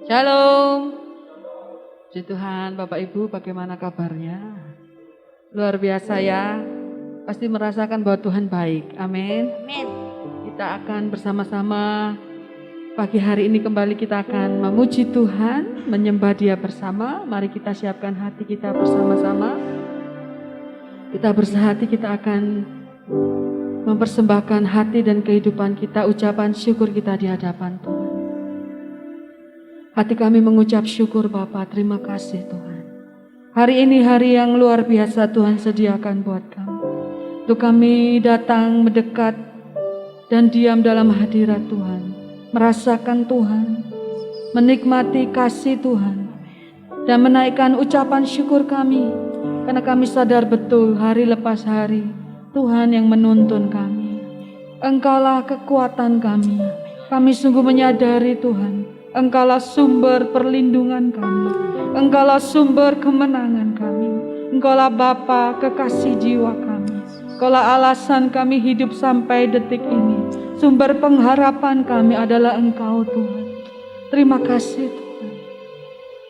Shalom. Puji Tuhan, Bapak Ibu, bagaimana kabarnya? Luar biasa ya. Pasti merasakan bahwa Tuhan baik. Amin. Amin. Kita akan bersama-sama pagi hari ini kembali kita akan memuji Tuhan, menyembah Dia bersama. Mari kita siapkan hati kita bersama-sama. Kita bersehati, kita akan mempersembahkan hati dan kehidupan kita, ucapan syukur kita di hadapan Tuhan. Hati kami mengucap syukur Bapa, terima kasih Tuhan. Hari ini hari yang luar biasa Tuhan sediakan buat kami. Untuk kami datang mendekat dan diam dalam hadirat Tuhan. Merasakan Tuhan, menikmati kasih Tuhan. Dan menaikkan ucapan syukur kami. Karena kami sadar betul hari lepas hari Tuhan yang menuntun kami. Engkaulah kekuatan kami. Kami sungguh menyadari Tuhan, Engkaulah sumber perlindungan kami. Engkaulah sumber kemenangan kami. Engkaulah Bapa kekasih jiwa kami. Engkaulah alasan kami hidup sampai detik ini. Sumber pengharapan kami adalah Engkau Tuhan. Terima kasih Tuhan.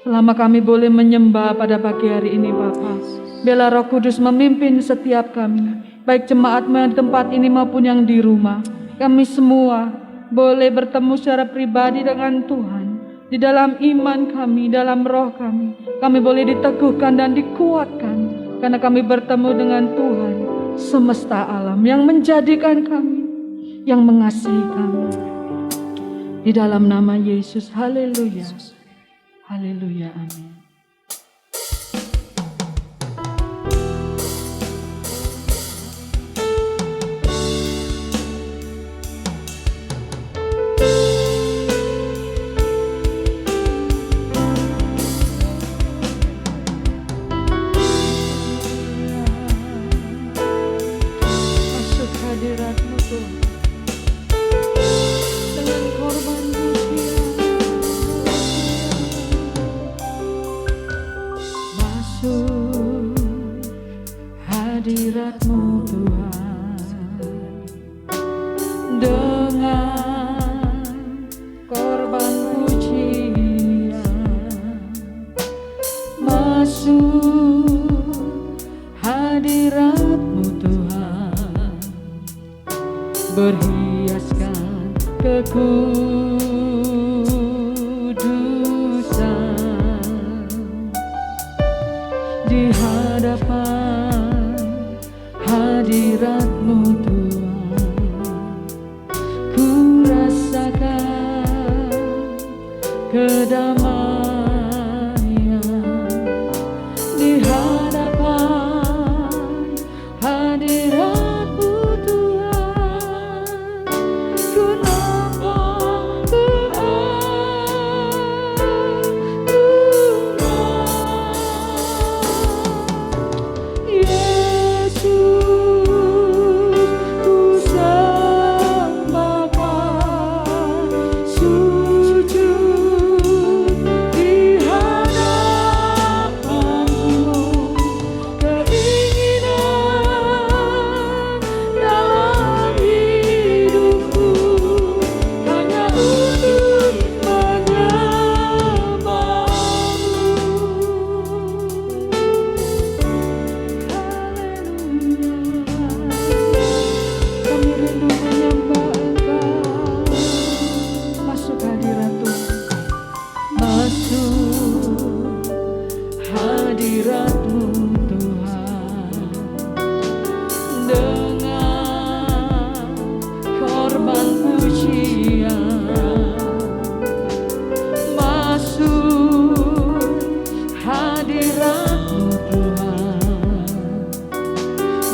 Selama kami boleh menyembah pada pagi hari ini Bapa, biarlah Roh Kudus memimpin setiap kami, baik jemaatmu yang di tempat ini maupun yang di rumah. Kami semua boleh bertemu secara pribadi dengan Tuhan. Di dalam iman kami, dalam roh kami, kami boleh diteguhkan dan dikuatkan. Karena kami bertemu dengan Tuhan semesta alam yang menjadikan kami, yang mengasihi kami. Di dalam nama Yesus, haleluya. Haleluya, amin. Hadiratmu Tuhan, dengan korban pujian, masuk hadiratmu Tuhan, berhiaskan kekudusan di hadapan hadiratmu Tuhan. Ku rasakan kedamaian di hadapan hadiratmu Tuhan. Ku nampak keagungan Yesus.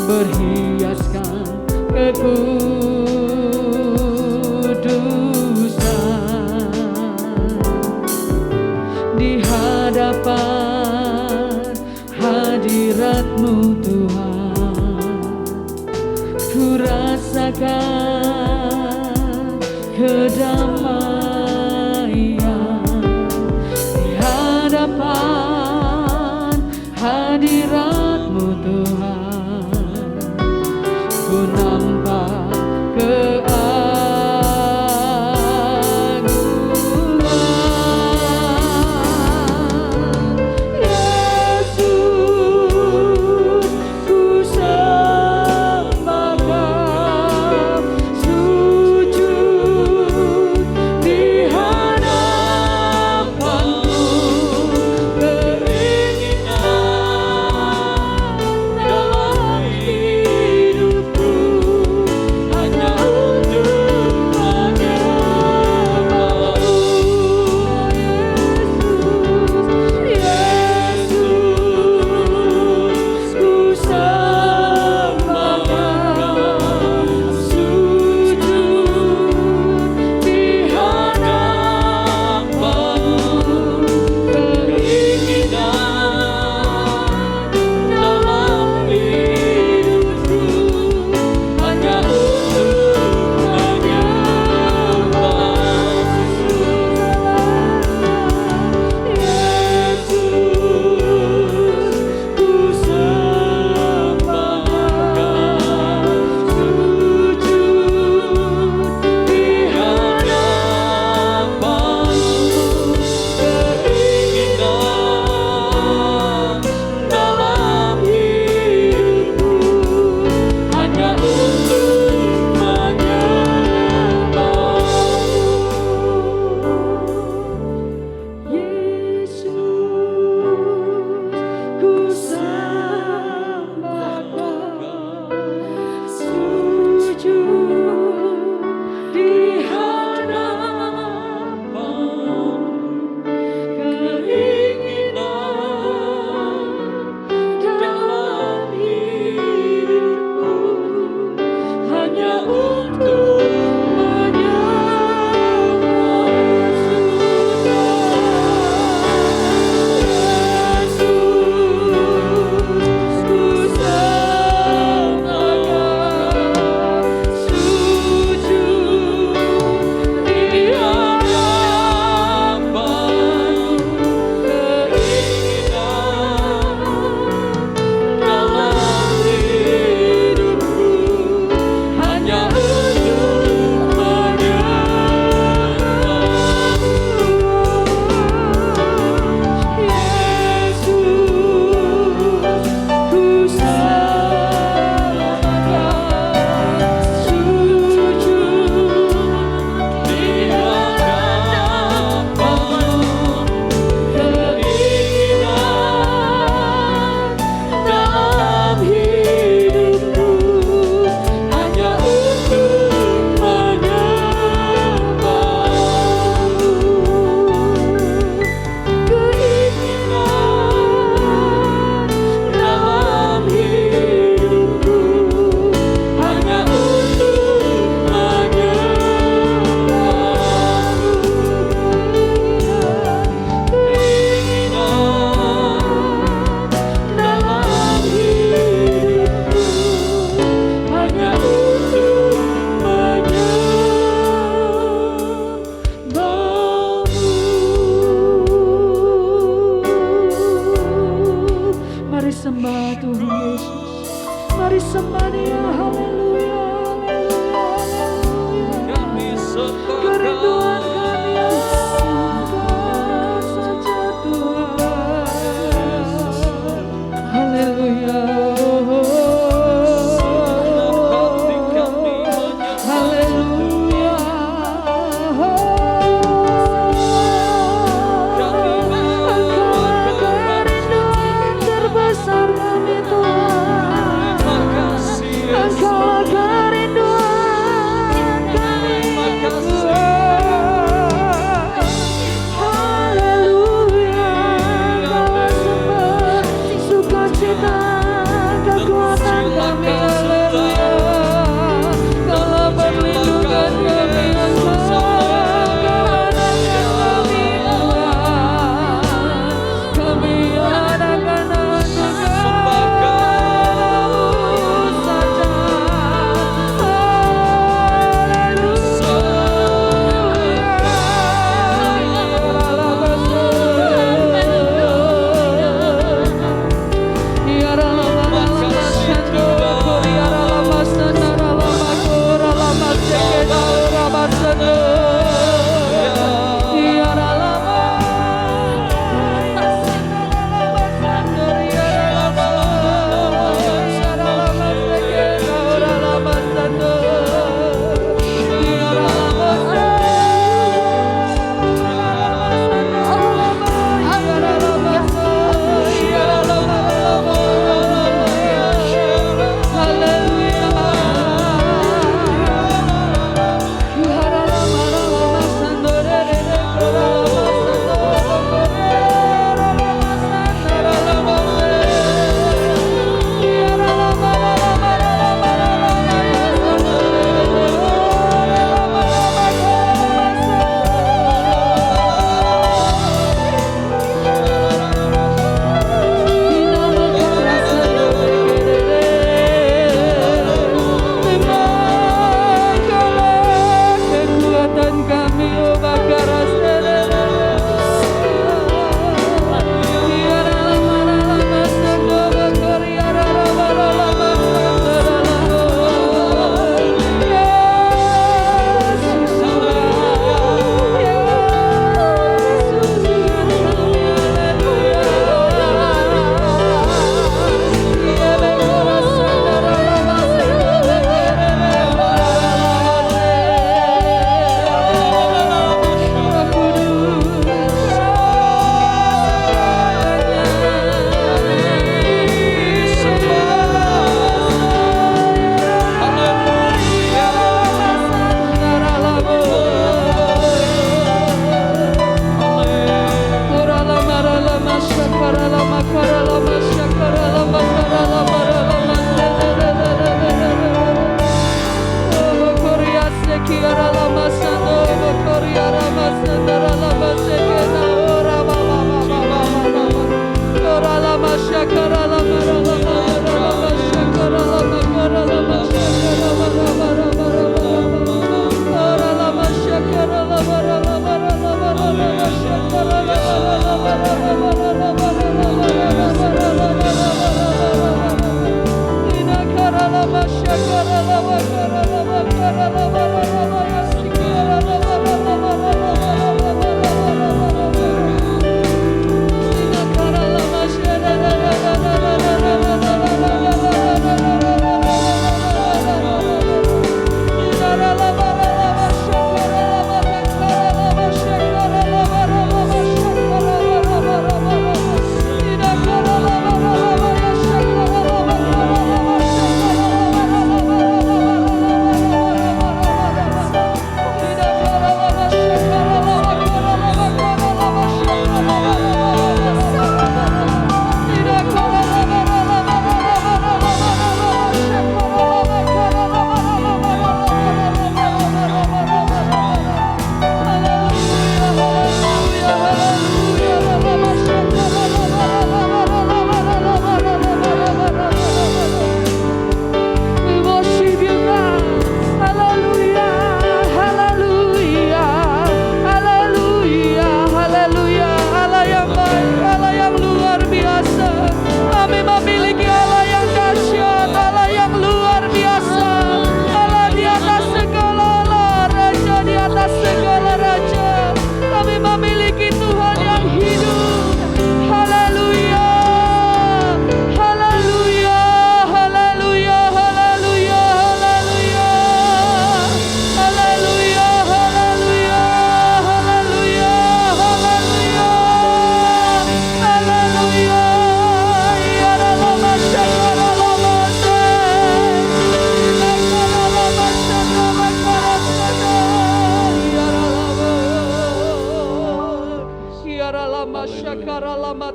Berhiaskan kekudusan di hadapan hadiratmu Tuhan. Ku rasakan kedamaian di hadapan hadiratmu Tuhan. Ku nampak keagungan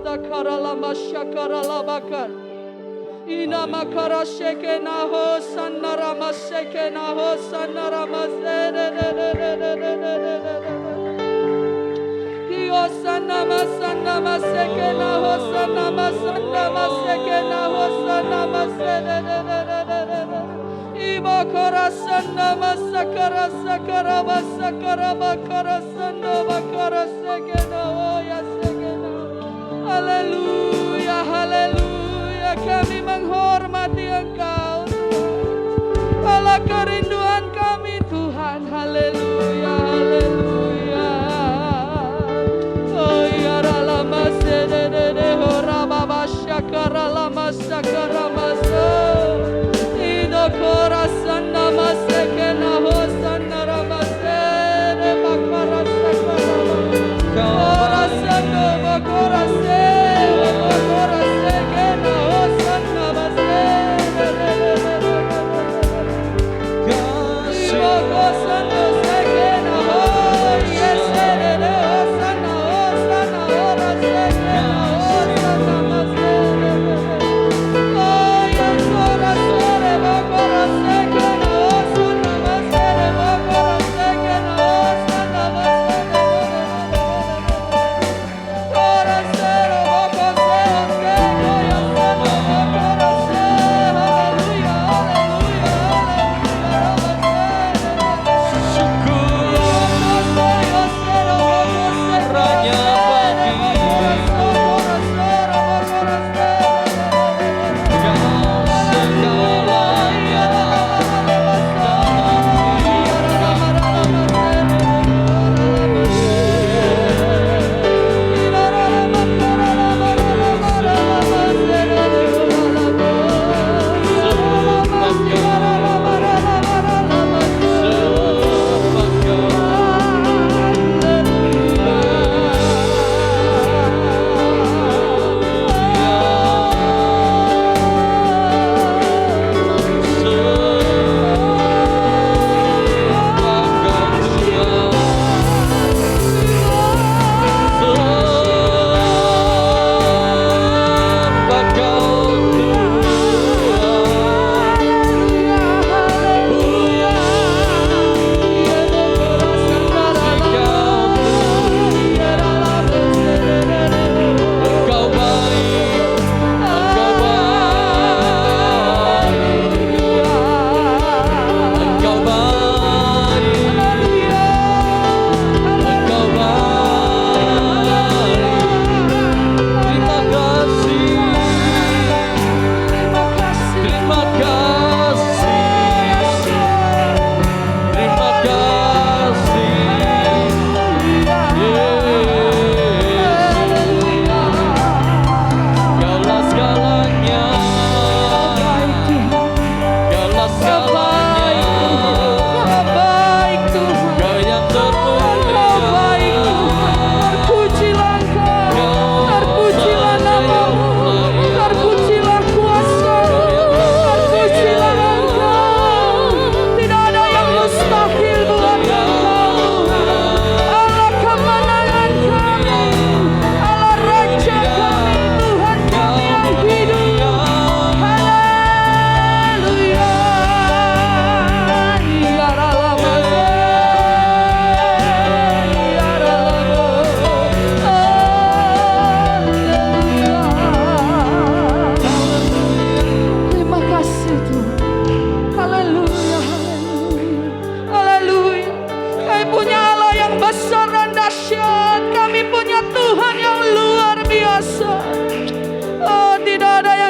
dakara lama syakara labakar. Ina makara shekena ho sanara masekena ho sanara masere. Kio sana masana masekena ho sana masana masekena ho sana masere. Iba kara sana masakara sakara masakara bakara sana bakara sekena ho ya sekena. Haleluya, haleluya, kami menghormati Engkau Tuhan. Allah kerinduan kami Tuhan, haleluya, haleluya. Oh ya ralama sedede hora baba syakara lama sakara masa. Ido korasana masekena hosana ramasere bakara sakara. Korasana bakorase bakorase kena hosana masere. Ibokosana sekena ho yesere hosana hosana horase kena hosana masere. Oh yesorasere bakorase kena hosana masere bakorase kena hosana masere. Korasere bakose seko yasana bakorase haleluya haleluya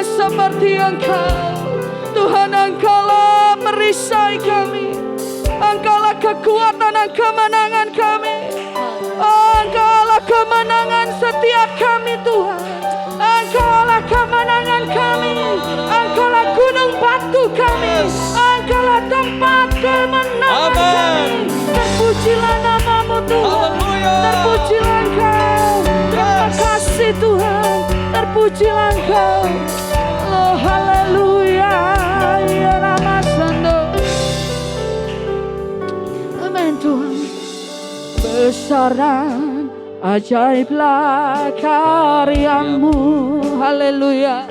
seperti Engkau. Tuhan, Engkaulah perisai kami, Engkaulah kekuatan dan kemenangan kami, Engkaulah kemenangan setiap kami Tuhan. Engkaulah kemenangan kami, Engkaulah gunung batu kami, Engkaulah tempat kemenangan kami. Terpujilah namamu Tuhan, terpujilah Engkau. Terima kasih Tuhan, terpujilah Engkau. Oh haleluya, ya Ramasando. Amin Tuhan. Besar dan ajaiblah karyamu. Haleluya.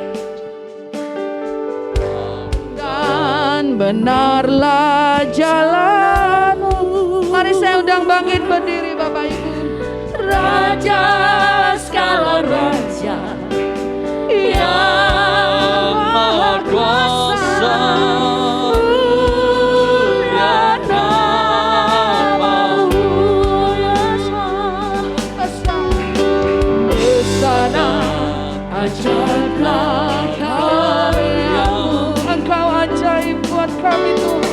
Dan benarlah jalanmu. Mari saya undang bangkit berdiri Bapak Ibu. Raja segala raja yang maha kuasa, mulia namamu Yesus. Ajaiblah karyamu. Engkau ajaib buat kami Tuhan.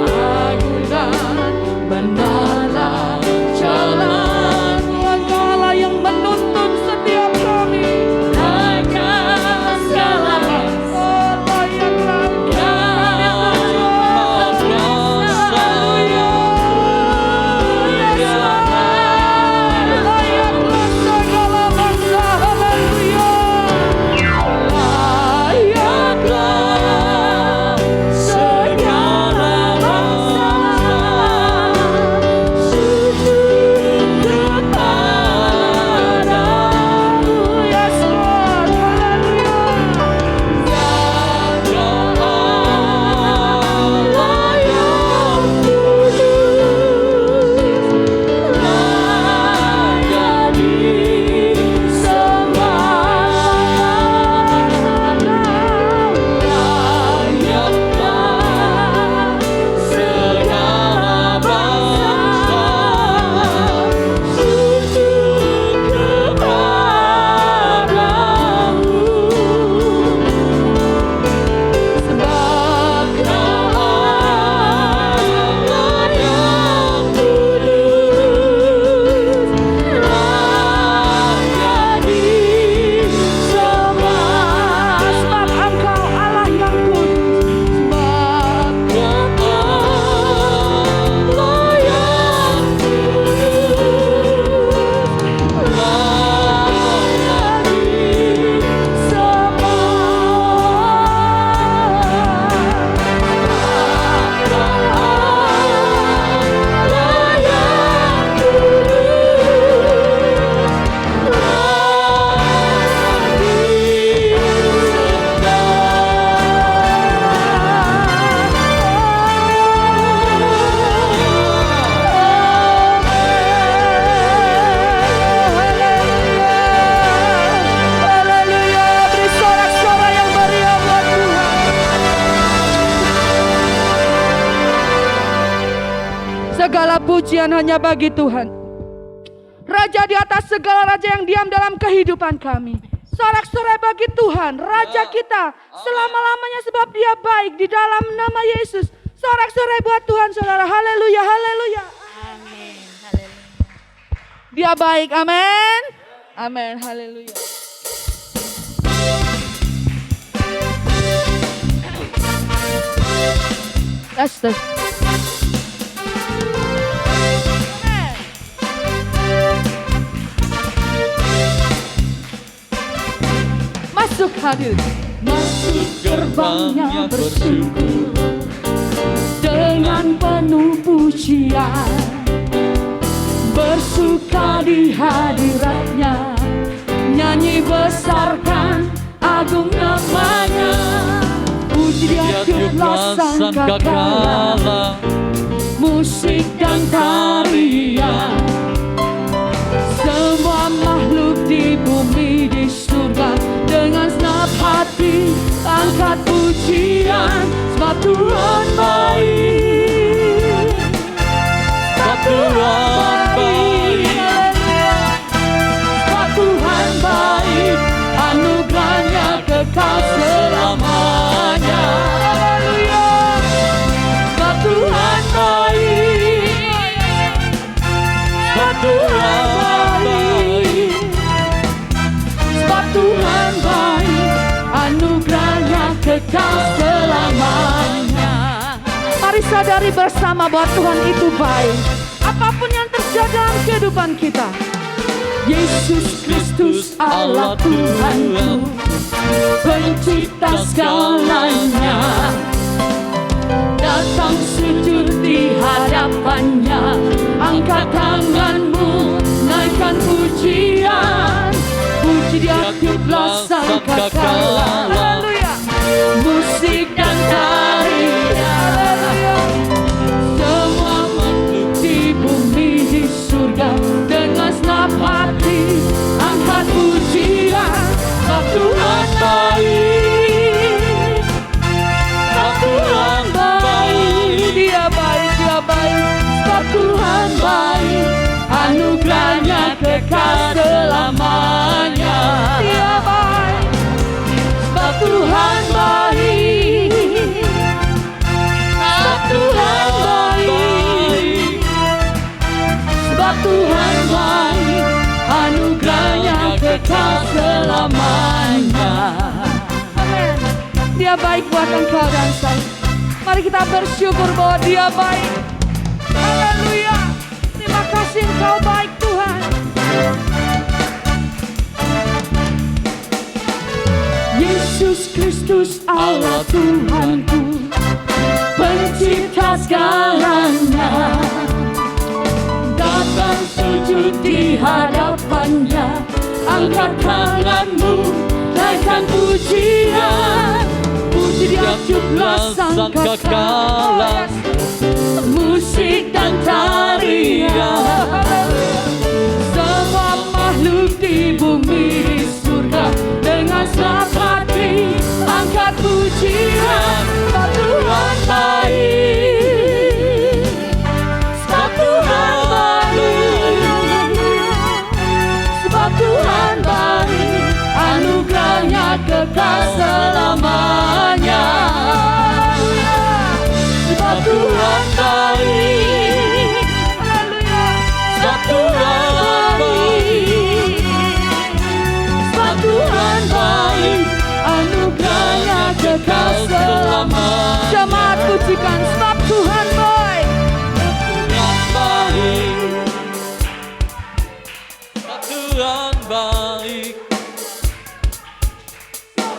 Agung dan benarlah jalanmu. Engkau Allah yang menuntun setiap kami. Raja segala raja Layaklah yang maha kuasa, layaklah segala bangsa. Haleluya. layaklah segala bangsa sujud kepadamu. Yes Lord. Haleluya. Ya Allah yang kudus, layak disembah. Layaklah segala bangsa sujud kepadamu. Sebab Kau Allah yang kudus, layak disembah. Sebab Engkau Allah yang kudus. Sebab Kau Allah yang kudus, layak Haleluya. Beri sorak-sorai yang meriah buat Tuhan. Segala pujian hanya bagi Tuhan. Raja di atas segala raja yang diam dalam kehidupan kami. Sorak-sorai bagi Tuhan, Raja kita selama-lamanya, sebab Dia baik di dalam nama Yesus. Sorak-sorai buat Tuhan saudara. Haleluya, haleluya. Amin. Haleluya. Dia baik, amin. Amin, haleluya. Tes. Masuk hadir. Masuk gerbangnya bersyukur dengan penuh pujian, bersuka di hadiratnya, nyanyi besarkan agung namanya. Puji dia tiuplah sangkakala, musik dan tarian. Semua makhluk di bumi di surga dengan senap hati angkat pujian. Sebab Tuhan baik, sebab Tuhan baik, sebab Tuhan baik, anugerahnya kekal selamanya. Haleluya. Sebab Tuhan baik, sebab Tuhan baik, sebab Tuhan baik, anugerahnya kekal selamanya. Mari sadari bersama bahwa Tuhan itu baik. Apapun yang terjadi dalam kehidupan kita, Yesus Kristus Allah Tuhanku, pencipta segalanya, datang sujud di hadapannya, angkat tanganmu, naikkan pujian. sebab Tuhan baik, anugerahnya kekal selamanya. Dia baik, Sebab Tuhan baik, sebab Tuhan baik, sebab Tuhan baik, anugerahnya kekal selamanya. amin. Dia baik buat engkau dan saya. Mari kita bersyukur bahwa Dia baik. Haleluya. Terima kasih Engkau baik Tuhan. Yesus Kristus Allah Tuhanku, pencipta segalanya, datang sujud di hadapannya, angkat tanganmu, naikkan pujian, puji dia jublah sangkakala, musik dan tarian. Semua makhluk di bumi di surga dengan senang hati angkat pujian. Sebab Tuhan baik, sebab Tuhan baik, sebab Tuhan baik, anugerahnya kekal selamanya. Sebab Tuhan baik, sebab Tuhan baik, sebab Tuhan baik, anugerahnya kekal selamanya. Jemaat pujikan sebab Tuhan baik. Tuhan baik, sebab Tuhan baik,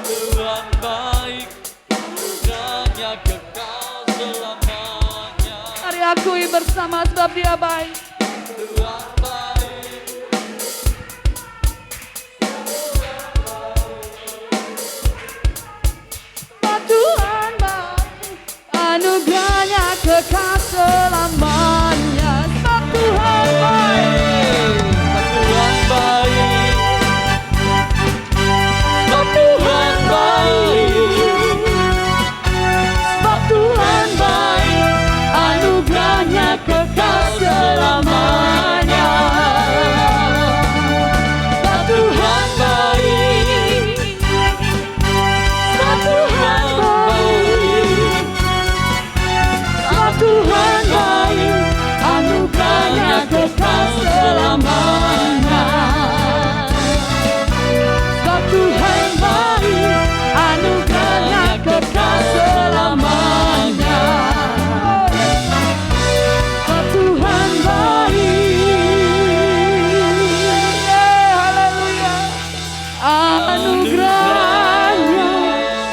Tuhan baik, anugerahnya kekal selamanya. Mari akui bersama sebab Dia baik. Tuhan baik, Sebab Tuhan baik. Anugerahnya kekal selamanya. Sebab Tuhan baik. Tuhan baik, sebab Tuhan baik, sebab Tuhan baik, anugerahnya kekal selamanya. Sebab Tuhan baik, sebab Tuhan baik, sebab Tuhan baik, anugerahnya kekal selamanya. Sebab Tuhan baik, anugerahnya kekal selamanya. Sebab Tuhan baik, Haleluya. anugerahnya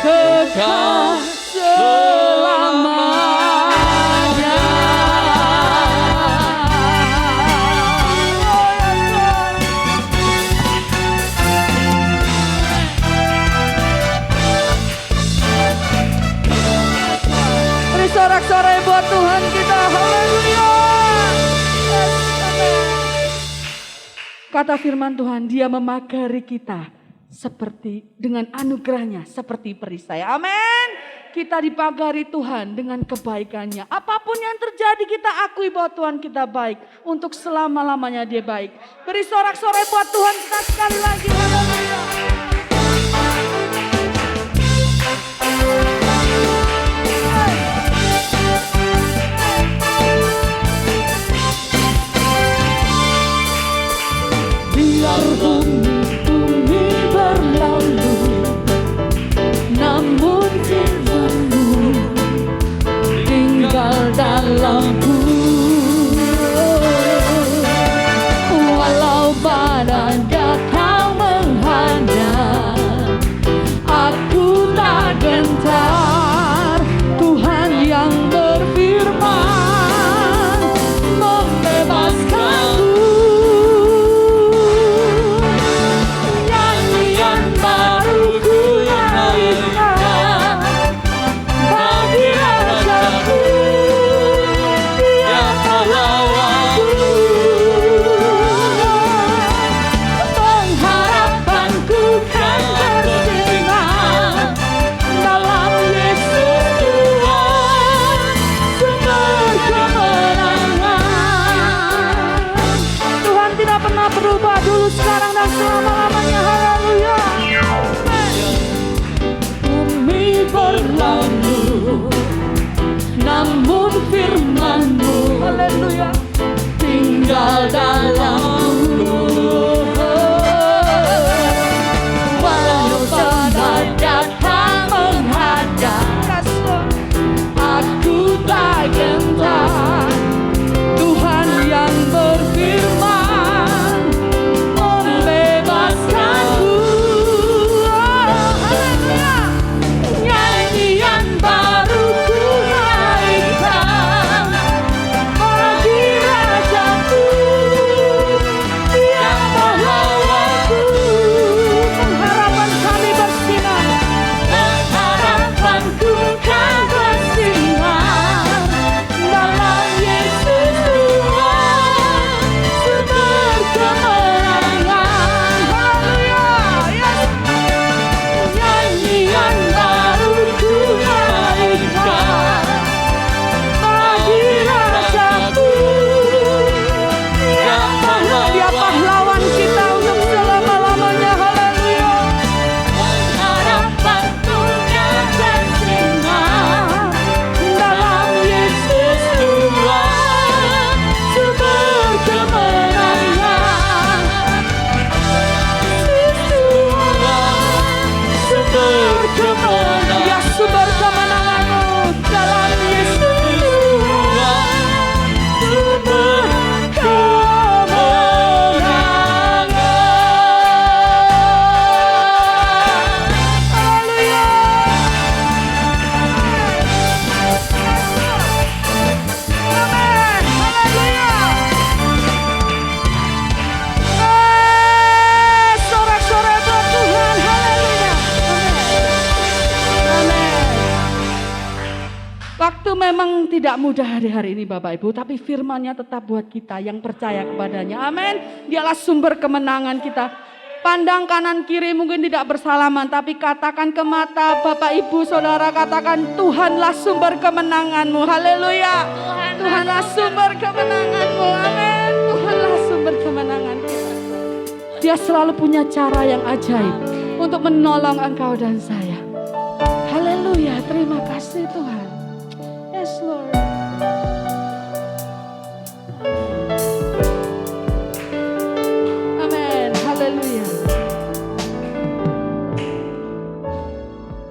kekal selamanya. Beri sorak-sorai buat Tuhan kita. Haleluya. Kata firman Tuhan, Dia memagari kita seperti dengan anugerahnya seperti perisai. Amin. Kita dipagari Tuhan dengan kebaikannya. Apapun yang terjadi kita akui bahwa Tuhan kita baik. Untuk selama-lamanya Dia baik. Beri sorak-sorai buat Tuhan kita sekali lagi. Haleluya. Biar bumi berlalu, namun firman-Mu tinggal dalamku. Walau badai datang menghadang, tidak mudah hari-hari ini Bapak Ibu, tapi firman-Nya tetap buat kita yang percaya kepadanya. Amin. Dialah sumber kemenangan kita. Pandang kanan kiri mungkin tidak bersalaman, tapi katakan ke mata Bapak Ibu Saudara, katakan Tuhanlah sumber kemenanganmu. Haleluya. Tuhanlah sumber kemenanganmu. Amin. Tuhanlah sumber kemenangan kita. Dia selalu punya cara yang ajaib untuk menolong engkau dan saya. Haleluya. Terima kasih Tuhan. Yes Lord. Amin. Haleluya.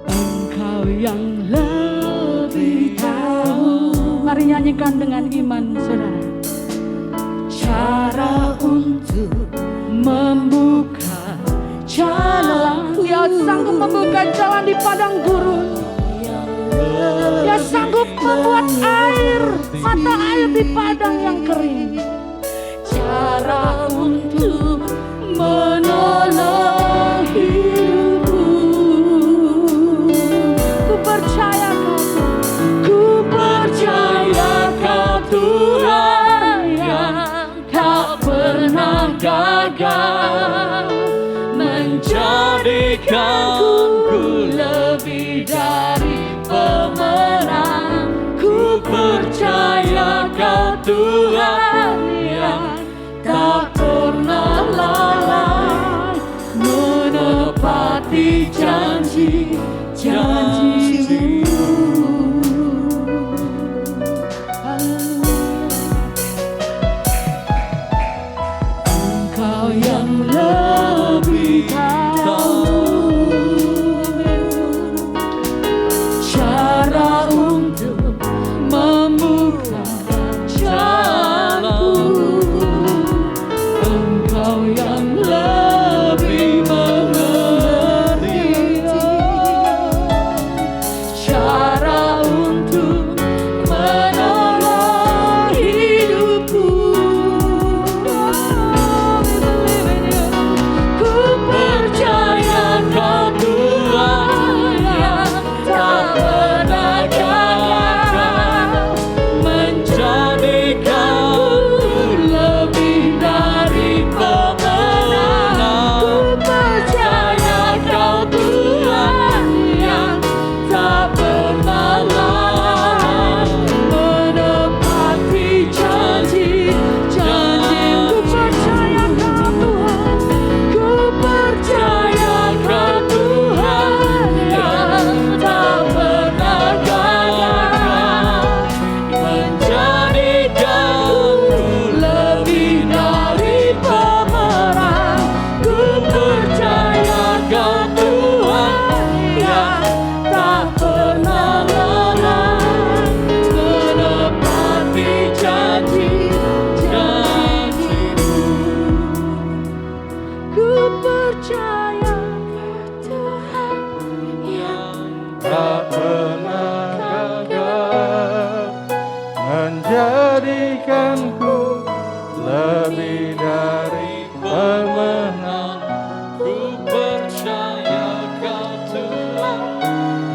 Engkau yang lebih tahu. Mari nyanyikan dengan iman saudara. Cara untuk membuka jalan. Dia sanggup membuka jalan di padang gurun. Dia sanggup membuat mata air di padang yang kering. Cara untuk menolong hidupku. Ku percaya Kau Tuhan yang tak pernah gagal, menjadikanku lebih dari pemenang. Ku percaya Kau Tuhan yang tak pernah lalai, menepati janji-janji-Mu. Engkau yang lebih tahu cara untuk membuka jalanku. Engkau yang lebih mengerti cara untuk menolong hidupku. Ku percaya Kau Tuhan yang tak pernah gagal, menjadikanku lebih dari pemenang. Ku percaya Kau Tuhan yang tak pernah lalai, menepati janji-janji-Mu. Ku percaya Kau Tuhan yang tak pernah gagal, menjadikanku lebih dari pemenang. Ku percaya Kau Tuhan yang tak pernah lalai, menepati janji-janji-Mu. Ku percaya Tuhan yang tak pernah gagal, menjadikanku lebih dari pemenang. Ku percaya Kau Tuhan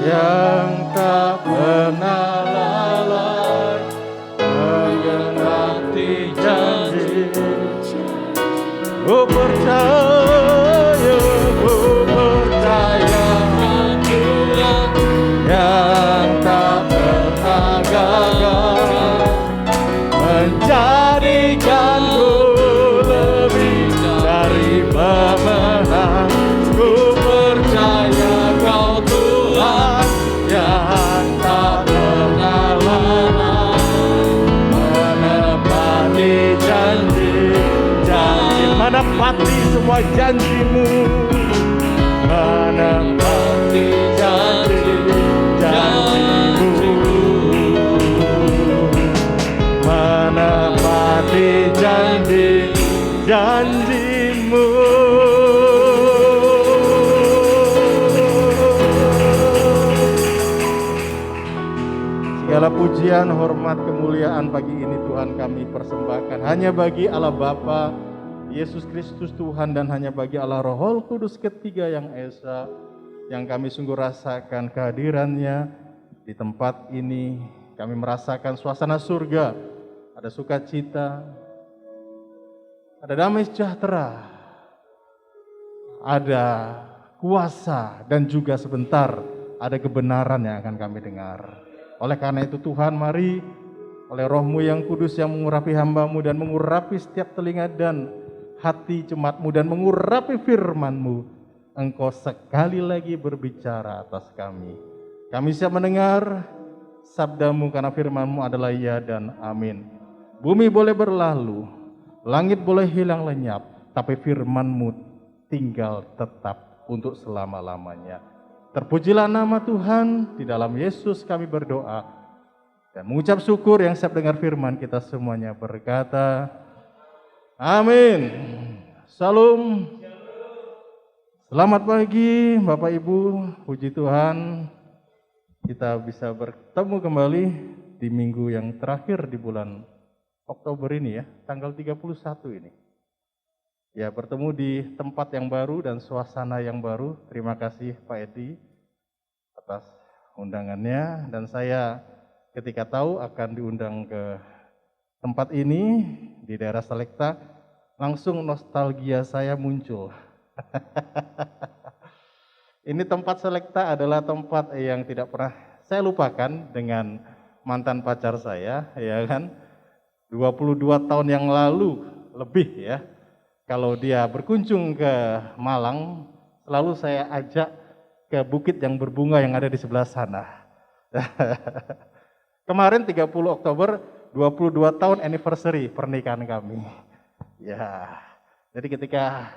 yang tak pernah lalai, menggenapi janji. Ku percaya Kau Tuhan yang tak pernah gagal, menjadikanku lebih dari pemenang. Ku percaya Kau Tuhan yang tak pernah lalai, menepati janji-janji, menepati semua janji-Mu, menepati janji-janji-Mu, menepati janji-janji-Mu. Segala pujian, hormat, kemuliaan pagi ini Tuhan kami persembahkan hanya bagi Allah Bapa, Yesus Kristus Tuhan, dan hanya bagi Allah Roh Kudus ketiga yang esa, yang kami sungguh rasakan kehadirannya di tempat ini. Kami merasakan suasana surga, ada sukacita, ada damai sejahtera, ada kuasa, dan juga sebentar ada kebenaran yang akan kami dengar. Oleh karena itu Tuhan, mari oleh Roh-Mu yang kudus yang mengurapi hamba-Mu dan mengurapi setiap telinga dan hati jemaat-Mu dan mengurapi firman-Mu, Engkau sekali lagi berbicara atas kami. Kami siap mendengar sabda-Mu karena firman-Mu adalah ya dan amin. Bumi boleh berlalu, langit boleh hilang lenyap, tapi firman-Mu tinggal tetap untuk selama-lamanya. Terpujilah nama Tuhan, di dalam Yesus kami berdoa dan mengucap syukur. Yang siap dengar firman kita semuanya berkata, amin. Salam. Selamat pagi Bapak Ibu, puji Tuhan kita bisa bertemu kembali di minggu yang terakhir di bulan Oktober ini ya, tanggal 31 ini. Ya, bertemu di tempat yang baru dan suasana yang baru. Terima kasih Pak Edi atas undangannya, dan saya ketika tahu akan diundang ke tempat ini di daerah Selekta, langsung nostalgia saya muncul. Ini tempat Selekta adalah tempat yang tidak pernah saya lupakan dengan mantan pacar saya, ya kan? 22 tahun yang lalu lebih ya. Kalau dia berkunjung ke Malang, selalu saya ajak ke bukit yang berbunga yang ada di sebelah sana. Kemarin 30 Oktober 22 tahun anniversary pernikahan kami. Ya. Jadi ketika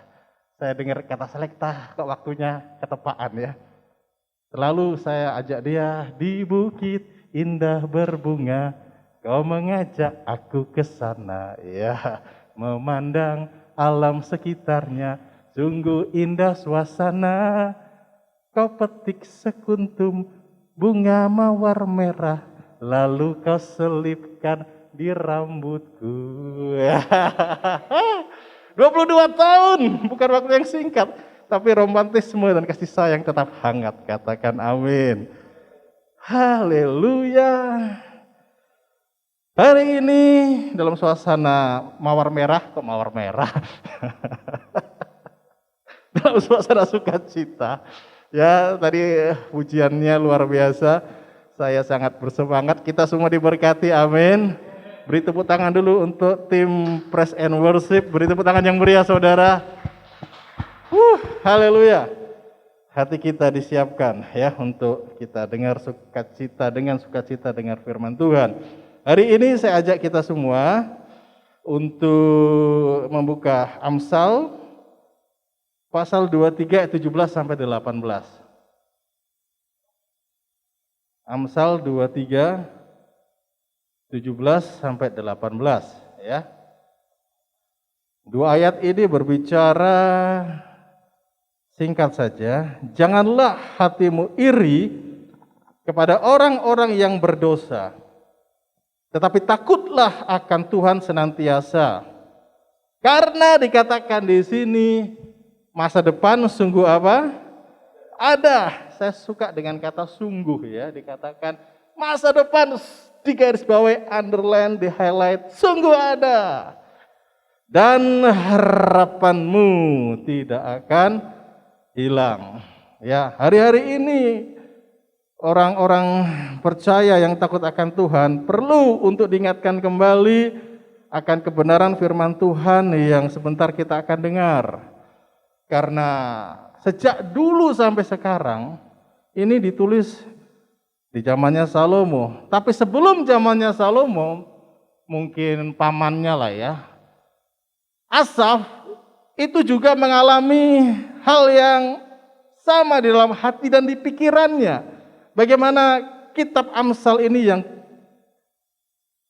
saya dengar kata Selekta, kok waktunya ketepaan ya. Selalu saya ajak dia di bukit indah berbunga, kau mengajak aku ke sana. Ya, memandang alam sekitarnya, sungguh indah suasana. Kau petik sekuntum bunga mawar merah, lalu kau selipkan di rambutku. 22 tahun, bukan waktu yang singkat, tapi romantisme dan kasih sayang tetap hangat. Katakan amin. Haleluya. Hari ini dalam suasana mawar merah, kok mawar merah? Dalam suasana sukacita. Ya, tadi pujiannya luar biasa. Saya sangat bersemangat, kita semua diberkati, amin. Beri tepuk tangan dulu untuk tim Praise and Worship. Beri tepuk tangan yang meriah, saudara. Haleluya. Hati kita disiapkan ya untuk kita dengar sukacita, dengan sukacita dengar firman Tuhan. Hari ini saya ajak kita semua untuk membuka Amsal pasal 23 ayat 17 sampai 18. Amsal 23 17 sampai 18 ya. Dua ayat ini berbicara singkat saja, janganlah hatimu iri kepada orang-orang yang berdosa, tetapi takutlah akan Tuhan senantiasa. Karena dikatakan di sini masa depan sungguh apa? Ada. Saya suka dengan kata sungguh ya, dikatakan masa depan di garis bawah, underline, di highlight, sungguh ada. Dan harapanmu tidak akan hilang. Ya, hari-hari ini orang-orang percaya yang takut akan Tuhan perlu untuk diingatkan kembali akan kebenaran firman Tuhan yang sebentar kita akan dengar. Karena sejak dulu sampai sekarang ini ditulis di zamannya Salomo. Tapi sebelum zamannya Salomo, mungkin pamannya lah ya, Asaf, itu juga mengalami hal yang sama di dalam hati dan di pikirannya. Bagaimana kitab Amsal ini yang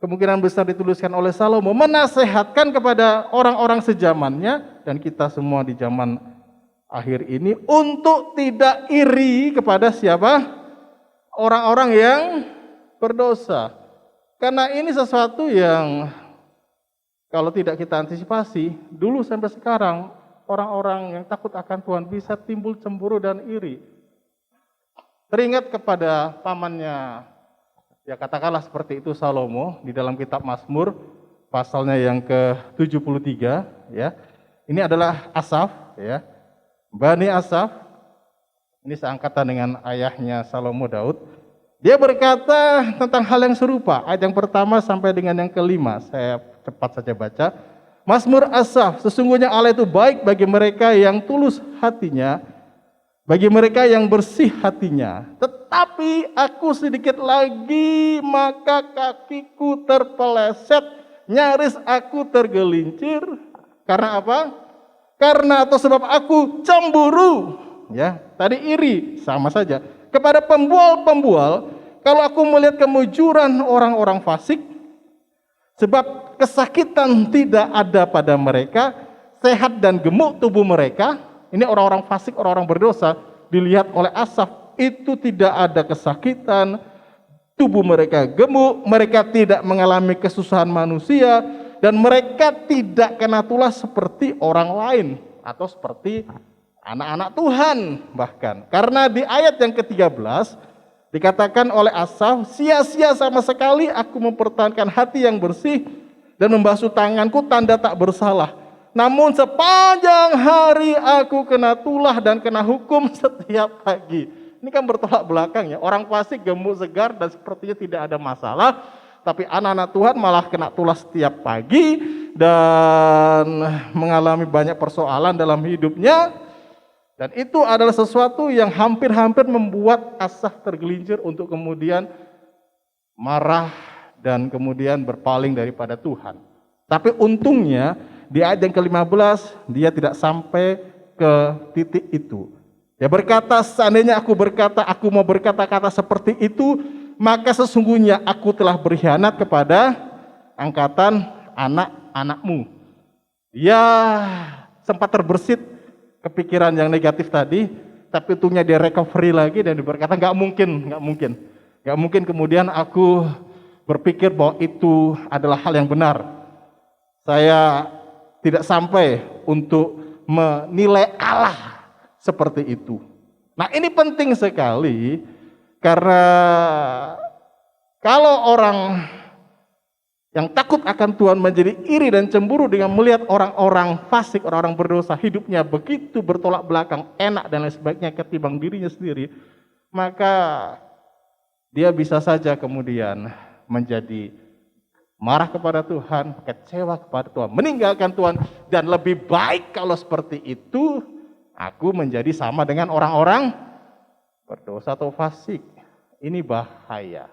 kemungkinan besar dituliskan oleh Salomo menasehatkan kepada orang-orang sejamannya dan kita semua di zaman akhir ini untuk tidak iri kepada siapa? Orang-orang yang berdosa. Karena ini sesuatu yang kalau tidak kita antisipasi, dulu sampai sekarang orang-orang yang takut akan Tuhan bisa timbul cemburu dan iri. Teringat kepada pamannya Ya katakanlah seperti itu Salomo di dalam kitab Mazmur pasalnya yang ke-73 ya. Ini adalah Asaf ya. Bani Asaf ini seangkatan dengan ayahnya Salomo Daud. Dia berkata tentang hal yang serupa. Ayat yang pertama sampai dengan yang kelima. Saya cepat saja baca. Mazmur Asaf, sesungguhnya Allah itu baik bagi mereka yang tulus hatinya, bagi mereka yang bersih hatinya. Tetapi aku sedikit lagi maka kakiku terpeleset, nyaris aku tergelincir. Karena apa? Karena atau sebab aku cemburu. Ya, tadi iri, sama saja. Kepada pembual-pembual, kalau aku melihat kemujuran orang-orang fasik, sebab kesakitan tidak ada pada mereka, sehat dan gemuk tubuh mereka. Ini orang-orang fasik, orang-orang berdosa, dilihat oleh Asaf, itu tidak ada kesakitan, tubuh mereka gemuk, mereka tidak mengalami kesusahan manusia, dan mereka tidak kena tulas seperti orang lain, atau seperti anak-anak Tuhan bahkan. Karena di ayat yang ke-13, dikatakan oleh Asaf, sia-sia sama sekali aku mempertahankan hati yang bersih, dan membasuh tanganku tanda tak bersalah. Namun sepanjang hari aku kena tulah dan kena hukum setiap pagi. Ini kan bertolak belakang ya. Orang fasik gemuk segar dan sepertinya tidak ada masalah. Tapi anak-anak Tuhan malah kena tulah setiap pagi dan mengalami banyak persoalan dalam hidupnya. Dan itu adalah sesuatu yang hampir-hampir membuat Asaf tergelincir untuk kemudian marah dan kemudian berpaling daripada Tuhan. Tapi untungnya di ayat yang ke-15 dia tidak sampai ke titik itu. Dia berkata, seandainya aku mau berkata-kata seperti itu, maka sesungguhnya aku telah berkhianat kepada angkatan anak-anakmu. Dia sempat terbersit kepikiran yang negatif tadi, tapi untungnya dia recovery lagi dan dia berkata, nggak mungkin kemudian aku berpikir bahwa itu adalah hal yang benar. Saya tidak sampai untuk menilai Allah seperti itu. Nah, ini penting sekali karena kalau orang yang takut akan Tuhan menjadi iri dan cemburu dengan melihat orang-orang fasik, orang-orang berdosa hidupnya begitu bertolak belakang, enak dan lain sebagainya ketimbang dirinya sendiri, maka dia bisa saja kemudian menjadi marah kepada Tuhan, kecewa kepada Tuhan, meninggalkan Tuhan, dan lebih baik kalau seperti itu aku menjadi sama dengan orang-orang berdosa atau fasik. Ini bahaya.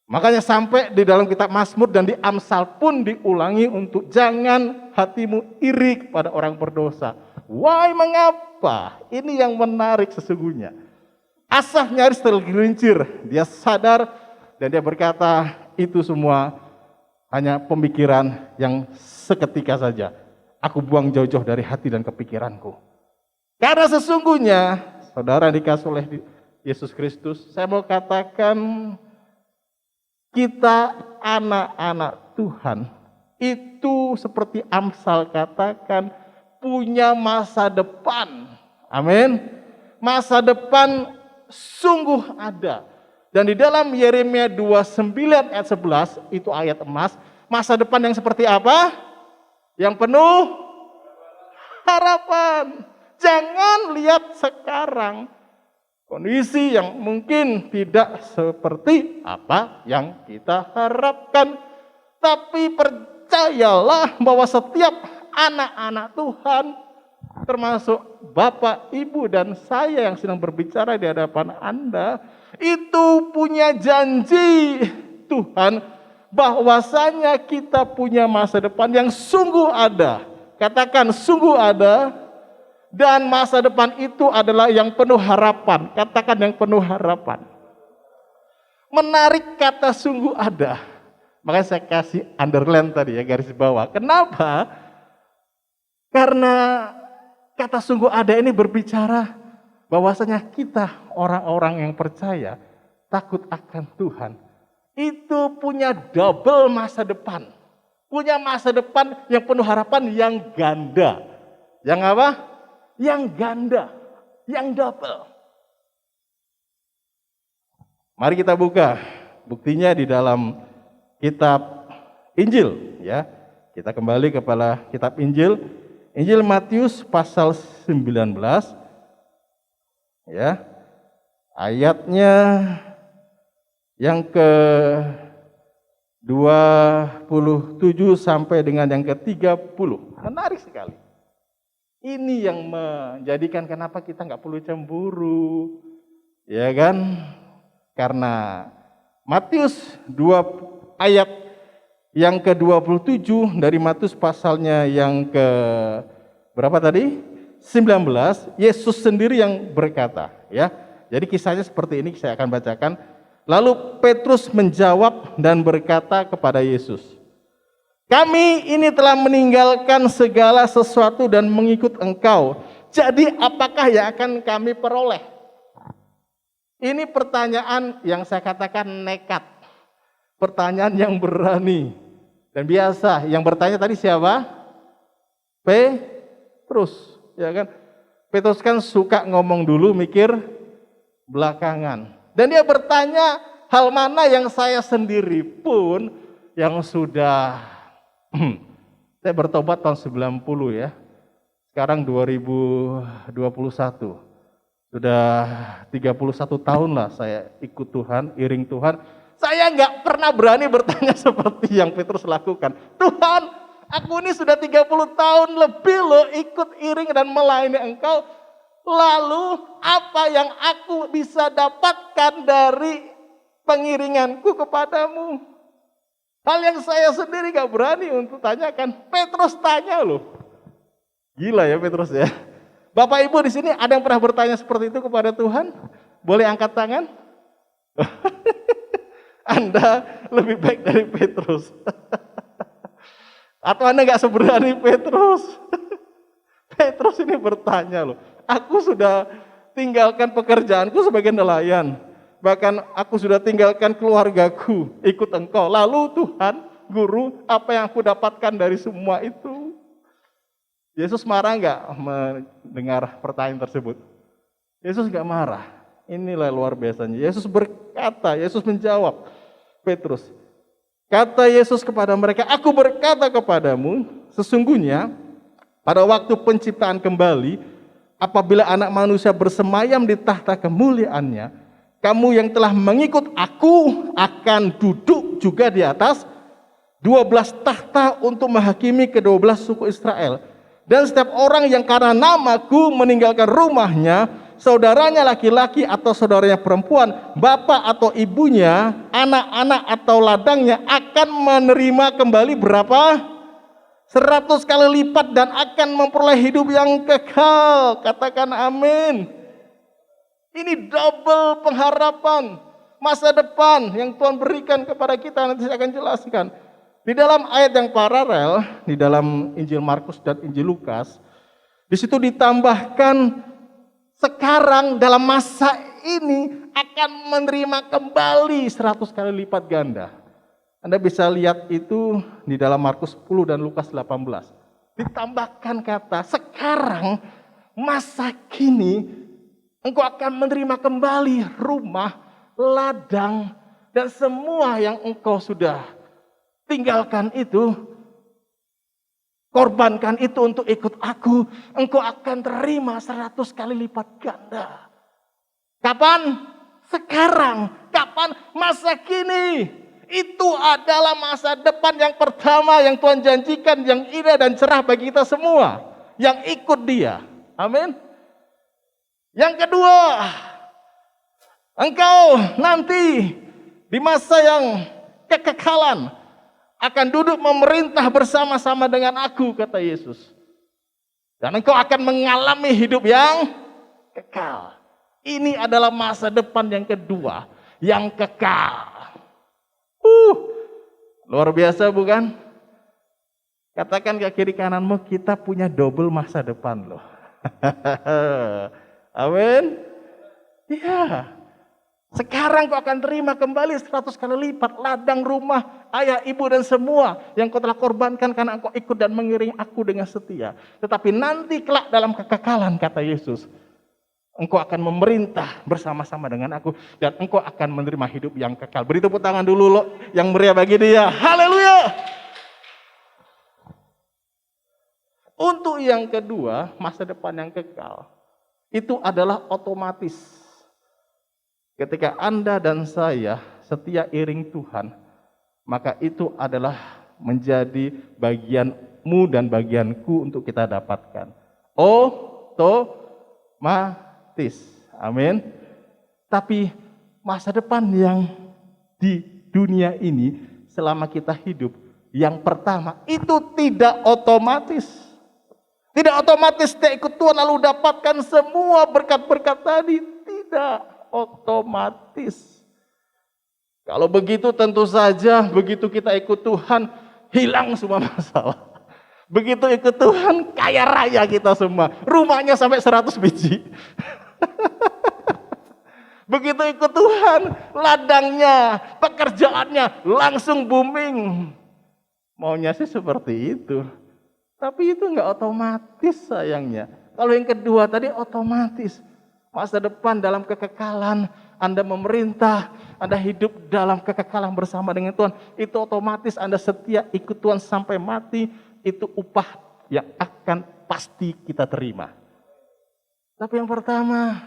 Makanya sampai di dalam kitab Mazmur dan di Amsal pun diulangi untuk jangan hatimu iri kepada orang berdosa. Why, mengapa? Ini yang menarik sesungguhnya. Asaf nyaris tergelincir, dia sadar dan dia berkata, itu semua hanya pemikiran yang seketika saja. Aku buang jauh-jauh dari hati dan kepikiranku. Karena sesungguhnya, saudara dikasih oleh Yesus Kristus, saya mau katakan, kita anak-anak Tuhan, itu seperti Amsal katakan, punya masa depan. Amin. Masa depan sungguh ada. Dan di dalam Yeremia 29 ayat 11, itu ayat emas, masa depan yang seperti apa? Yang penuh harapan. Jangan lihat sekarang kondisi yang mungkin tidak seperti apa yang kita harapkan. Tapi percayalah bahwa setiap anak-anak Tuhan, termasuk Bapak, Ibu, dan saya yang sedang berbicara di hadapan Anda, itu punya janji Tuhan bahwasanya kita punya masa depan yang sungguh ada. Katakan sungguh ada. Dan masa depan itu adalah yang penuh harapan. Katakan yang penuh harapan. Menarik kata sungguh ada. Makanya saya kasih underline tadi ya, garis bawah. Kenapa? Karena kata sungguh ada ini berbicara bahwasanya kita orang-orang yang percaya, takut akan Tuhan, itu punya double masa depan. Punya masa depan yang penuh harapan yang ganda. Yang apa? Yang ganda, yang double. Mari kita buka Buktinya di dalam kitab Injil, ya. Kita kembali kepada kitab Injil. Injil Matius pasal 19, ya. Ayatnya yang ke 27 sampai dengan yang ke-30. Menarik sekali. Ini yang menjadikan kenapa kita nggak perlu cemburu. Ya kan? Karena Matius 2 ayat yang ke-27 dari Matius pasalnya yang ke berapa tadi? 19, Yesus sendiri yang berkata, ya. Jadi kisahnya seperti ini, saya akan bacakan. Lalu Petrus menjawab dan berkata kepada Yesus, "Kami ini telah meninggalkan segala sesuatu dan mengikut Engkau. Jadi apakah yang akan kami peroleh?" Ini pertanyaan yang saya katakan nekat. Pertanyaan yang berani. Dan biasa, yang bertanya tadi siapa? Petrus, ya kan? Petrus kan suka ngomong dulu, mikir belakangan. Dan dia bertanya hal mana yang saya sendiri pun yang sudah saya bertobat tahun 90 ya. Sekarang 2021. Sudah 31 tahun lah saya ikut Tuhan, iring Tuhan. Saya nggak pernah berani bertanya seperti yang Petrus lakukan. Tuhan, aku ini sudah 30 tahun lebih loh ikut iring dan melayani Engkau. Lalu apa yang aku bisa dapatkan dari pengiringanku kepadamu? Hal yang saya sendiri gak berani untuk tanyakan. Petrus tanya loh. Gila ya Petrus ya. Bapak Ibu di sini ada yang pernah bertanya seperti itu kepada Tuhan? Boleh angkat tangan? Anda lebih baik dari Petrus. Atau Anda gak seberani Petrus? Petrus ini bertanya loh. Aku sudah tinggalkan pekerjaanku sebagai nelayan. Bahkan aku sudah tinggalkan keluargaku, ikut Engkau. Lalu Tuhan, Guru, apa yang aku dapatkan dari semua itu? Yesus marah nggak mendengar pertanyaan tersebut? Yesus nggak marah. Inilah luar biasanya. Yesus berkata, Yesus menjawab, Petrus, kata Yesus kepada mereka, aku berkata kepadamu, sesungguhnya pada waktu penciptaan kembali, apabila anak manusia bersemayam di tahta kemuliaannya, kamu yang telah mengikut aku akan duduk juga di atas 12 tahta untuk menghakimi ke-12 suku Israel. Dan setiap orang yang karena namaku meninggalkan rumahnya, saudaranya laki-laki atau saudaranya perempuan, bapak atau ibunya, anak-anak atau ladangnya akan menerima kembali berapa? 100 kali lipat dan akan memperoleh hidup yang kekal. Katakan amin. Ini double pengharapan masa depan yang Tuhan berikan kepada kita. Nanti saya akan jelaskan. Di dalam ayat yang paralel, di dalam Injil Markus dan Injil Lukas, di situ ditambahkan sekarang dalam masa ini akan menerima kembali 100 kali lipat ganda. Anda bisa lihat itu di dalam Markus 10 dan Lukas 18. Ditambahkan kata, sekarang masa kini engkau akan menerima kembali rumah, ladang, dan semua yang engkau sudah tinggalkan itu, korbankan itu untuk ikut aku, engkau akan terima 100 kali lipat ganda. Kapan? Sekarang. Kapan? Masa kini. Itu adalah masa depan yang pertama yang Tuhan janjikan, yang indah dan cerah bagi kita semua yang ikut Dia. Amin. Yang kedua, engkau nanti di masa yang kekekalan akan duduk memerintah bersama-sama dengan aku, kata Yesus. Dan engkau akan mengalami hidup yang kekal. Ini adalah masa depan yang kedua, yang kekal. Luar biasa bukan? Katakan ke kiri kananmu, kita punya double masa depan loh. Amin. Iya. Sekarang kau akan terima kembali 100 kali lipat ladang, rumah, ayah, ibu dan semua yang kau telah korbankan karena engkau ikut dan mengiringi aku dengan setia. Tetapi nanti kelak dalam kekekalan, kata Yesus, Engkau akan memerintah bersama-sama dengan aku dan engkau akan menerima hidup yang kekal. Beri tepuk tangan dulu loh yang meriah bagi dia. Haleluya. Untuk yang kedua, masa depan yang kekal itu adalah otomatis. Ketika Anda dan saya setia iring Tuhan, maka itu adalah menjadi bagianmu dan bagianku untuk kita dapatkan. Otomatis. Amin. Tapi masa depan yang di dunia ini selama kita hidup, yang pertama itu tidak otomatis. Tidak otomatis dia ikut Tuhan lalu dapatkan semua berkat-berkat tadi. Tidak otomatis. Kalau begitu tentu saja begitu kita ikut Tuhan hilang semua masalah. Begitu ikut Tuhan kaya raya kita semua. Rumahnya sampai 100 biji. Begitu ikut Tuhan ladangnya, pekerjaannya langsung booming. Maunya sih seperti itu. Tapi itu enggak otomatis sayangnya. Kalau yang kedua tadi otomatis. Masa depan dalam kekekalan, Anda memerintah, Anda hidup dalam kekekalan bersama dengan Tuhan. Itu otomatis Anda setia ikut Tuhan sampai mati. Itu upah yang akan pasti kita terima. Tapi yang pertama,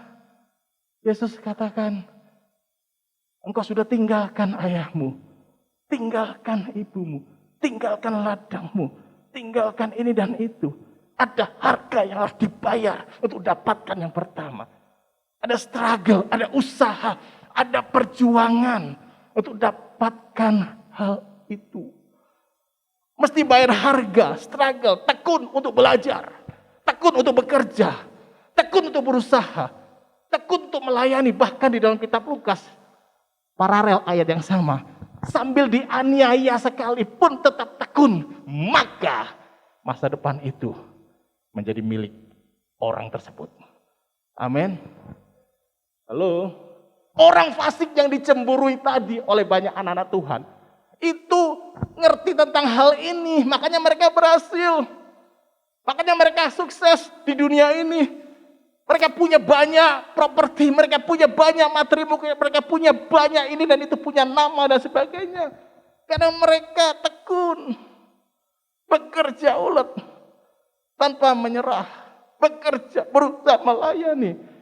Yesus katakan, engkau sudah tinggalkan ayahmu, tinggalkan ibumu, tinggalkan ladangmu, tinggalkan ini dan itu. Ada harga yang harus dibayar untuk dapatkan yang pertama. Ada struggle, ada usaha, ada perjuangan untuk dapatkan hal itu. Mesti bayar harga, struggle, tekun untuk belajar, tekun untuk bekerja, tekun untuk berusaha, tekun untuk melayani. Bahkan di dalam kitab Lukas, paralel ayat yang sama. Sambil dianiaya sekalipun tetap tekun, maka masa depan itu menjadi milik orang tersebut. Amin. Halo. Orang fasik yang dicemburui tadi oleh banyak anak-anak Tuhan, itu ngerti tentang hal ini, makanya mereka berhasil. Makanya mereka sukses di dunia ini. Mereka punya banyak properti, mereka punya banyak materi, mereka punya banyak ini dan itu, punya nama dan sebagainya. Karena mereka tekun, bekerja ulet, tanpa menyerah, bekerja, berusaha melayani.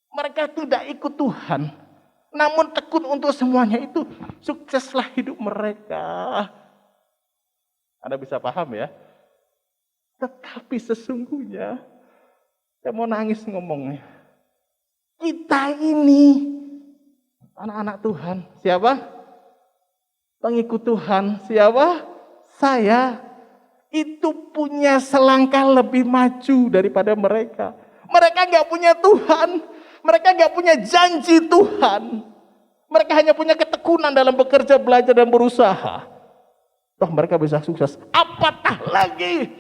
Mereka tidak ikut Tuhan, namun tekun untuk semuanya itu, sukseslah hidup mereka. Anda bisa paham ya? Tetapi sesungguhnya, saya mau nangis ngomongnya. Kita ini anak-anak Tuhan. Siapa? Pengikut Tuhan. Siapa? Saya. Itu punya selangkah lebih maju daripada mereka. Mereka gak punya Tuhan. Mereka gak punya janji Tuhan. Mereka hanya punya ketekunan dalam bekerja, belajar, dan berusaha. Toh mereka bisa sukses. Apatah lagi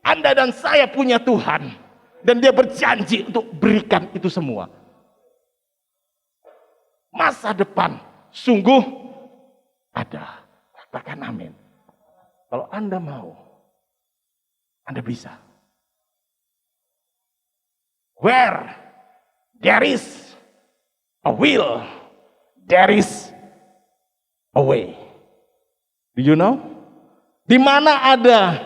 Anda dan saya punya Tuhan. Dan dia berjanji untuk berikan itu semua. Masa depan sungguh ada. Katakan amin. Kalau Anda mau, Anda bisa. Where there is a will, there is a way. Do you know? Di mana ada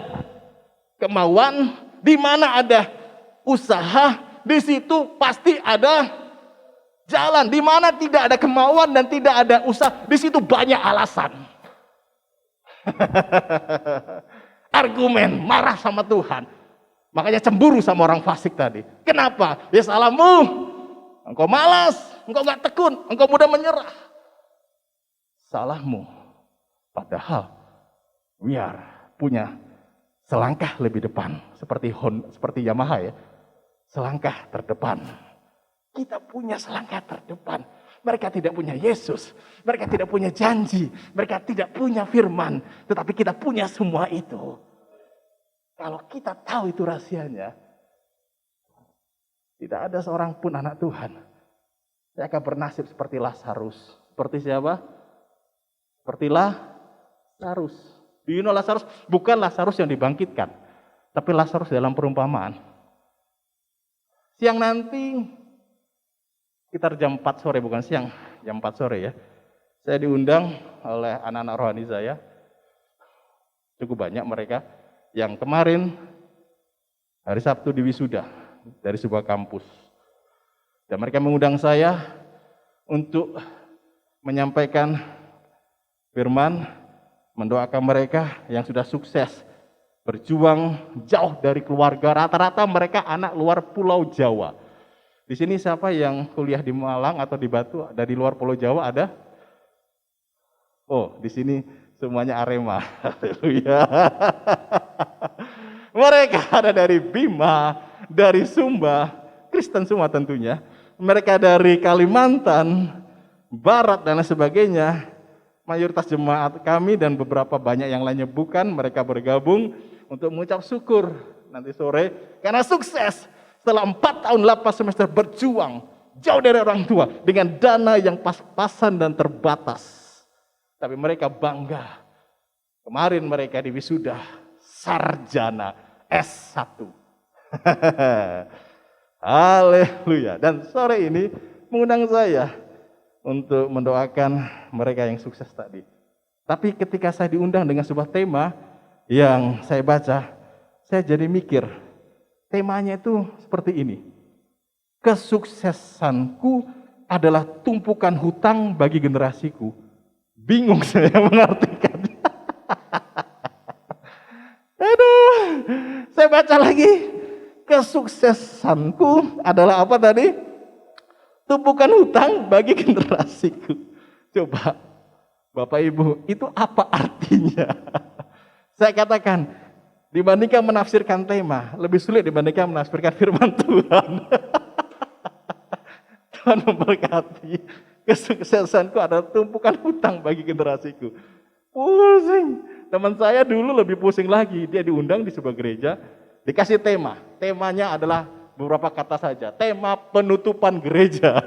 kemauan, di mana ada usaha, di situ pasti ada jalan. Di mana tidak ada kemauan dan tidak ada usaha, di situ banyak alasan. Argumen, marah sama Tuhan. Makanya cemburu sama orang fasik tadi. Kenapa? Ya salahmu. Engkau malas, engkau gak tekun, engkau mudah menyerah. Salahmu. Padahal we punya selangkah lebih depan. Seperti Yamaha ya. Selangkah terdepan. Kita punya selangkah terdepan. Mereka tidak punya Yesus. Mereka tidak punya janji. Mereka tidak punya firman. Tetapi kita punya semua itu. Kalau kita tahu itu rahasianya. Tidak ada seorang pun anak Tuhan. Saya akan bernasib seperti Lazarus. Seperti siapa? Seperti Lazarus. Do you know Lazarus? Bukan Lazarus yang dibangkitkan. Tapi Lazarus dalam perumpamaan. Siang nanti sekitar jam 4 sore, bukan siang, jam 4 sore ya. Saya diundang oleh anak-anak rohani saya, cukup banyak mereka, yang kemarin hari Sabtu di wisuda dari sebuah kampus. Dan mereka mengundang saya untuk menyampaikan firman, mendoakan mereka yang sudah sukses, berjuang jauh dari keluarga, rata-rata mereka anak luar Pulau Jawa. Di sini siapa yang kuliah di Malang atau di Batu dari luar Pulau Jawa ada? Oh, di sini semuanya Arema. Haleluya. Mereka ada dari Bima, dari Sumba, Kristen semua tentunya. Mereka dari Kalimantan Barat dan lain sebagainya. Mayoritas jemaat kami dan beberapa banyak yang lainnya bukan, mereka bergabung untuk mengucap syukur nanti sore karena sukses setelah 4 tahun 8 semester berjuang jauh dari orang tua dengan dana yang pas-pasan dan terbatas. Tapi mereka bangga. Kemarin mereka di wisuda sarjana S1. Haleluya. Dan sore ini mengundang saya untuk mendoakan mereka yang sukses tadi. Tapi ketika saya diundang dengan sebuah tema yang saya baca, saya jadi mikir, temanya itu seperti ini. Kesuksesanku adalah tumpukan hutang bagi generasiku. Bingung saya mengartikannya. Aduh, saya baca lagi. Kesuksesanku adalah apa tadi? Tumpukan hutang bagi generasiku. Coba, Bapak Ibu, itu apa artinya? Saya katakan, dibandingkan menafsirkan tema, lebih sulit dibandingkan menafsirkan firman Tuhan. Tuhan memberkati. Kesuksesanku adalah tumpukan hutang bagi generasiku. Pusing. Teman saya dulu lebih pusing lagi. Dia diundang di sebuah gereja, dikasih tema. Temanya adalah beberapa kata saja. Tema penutupan gereja.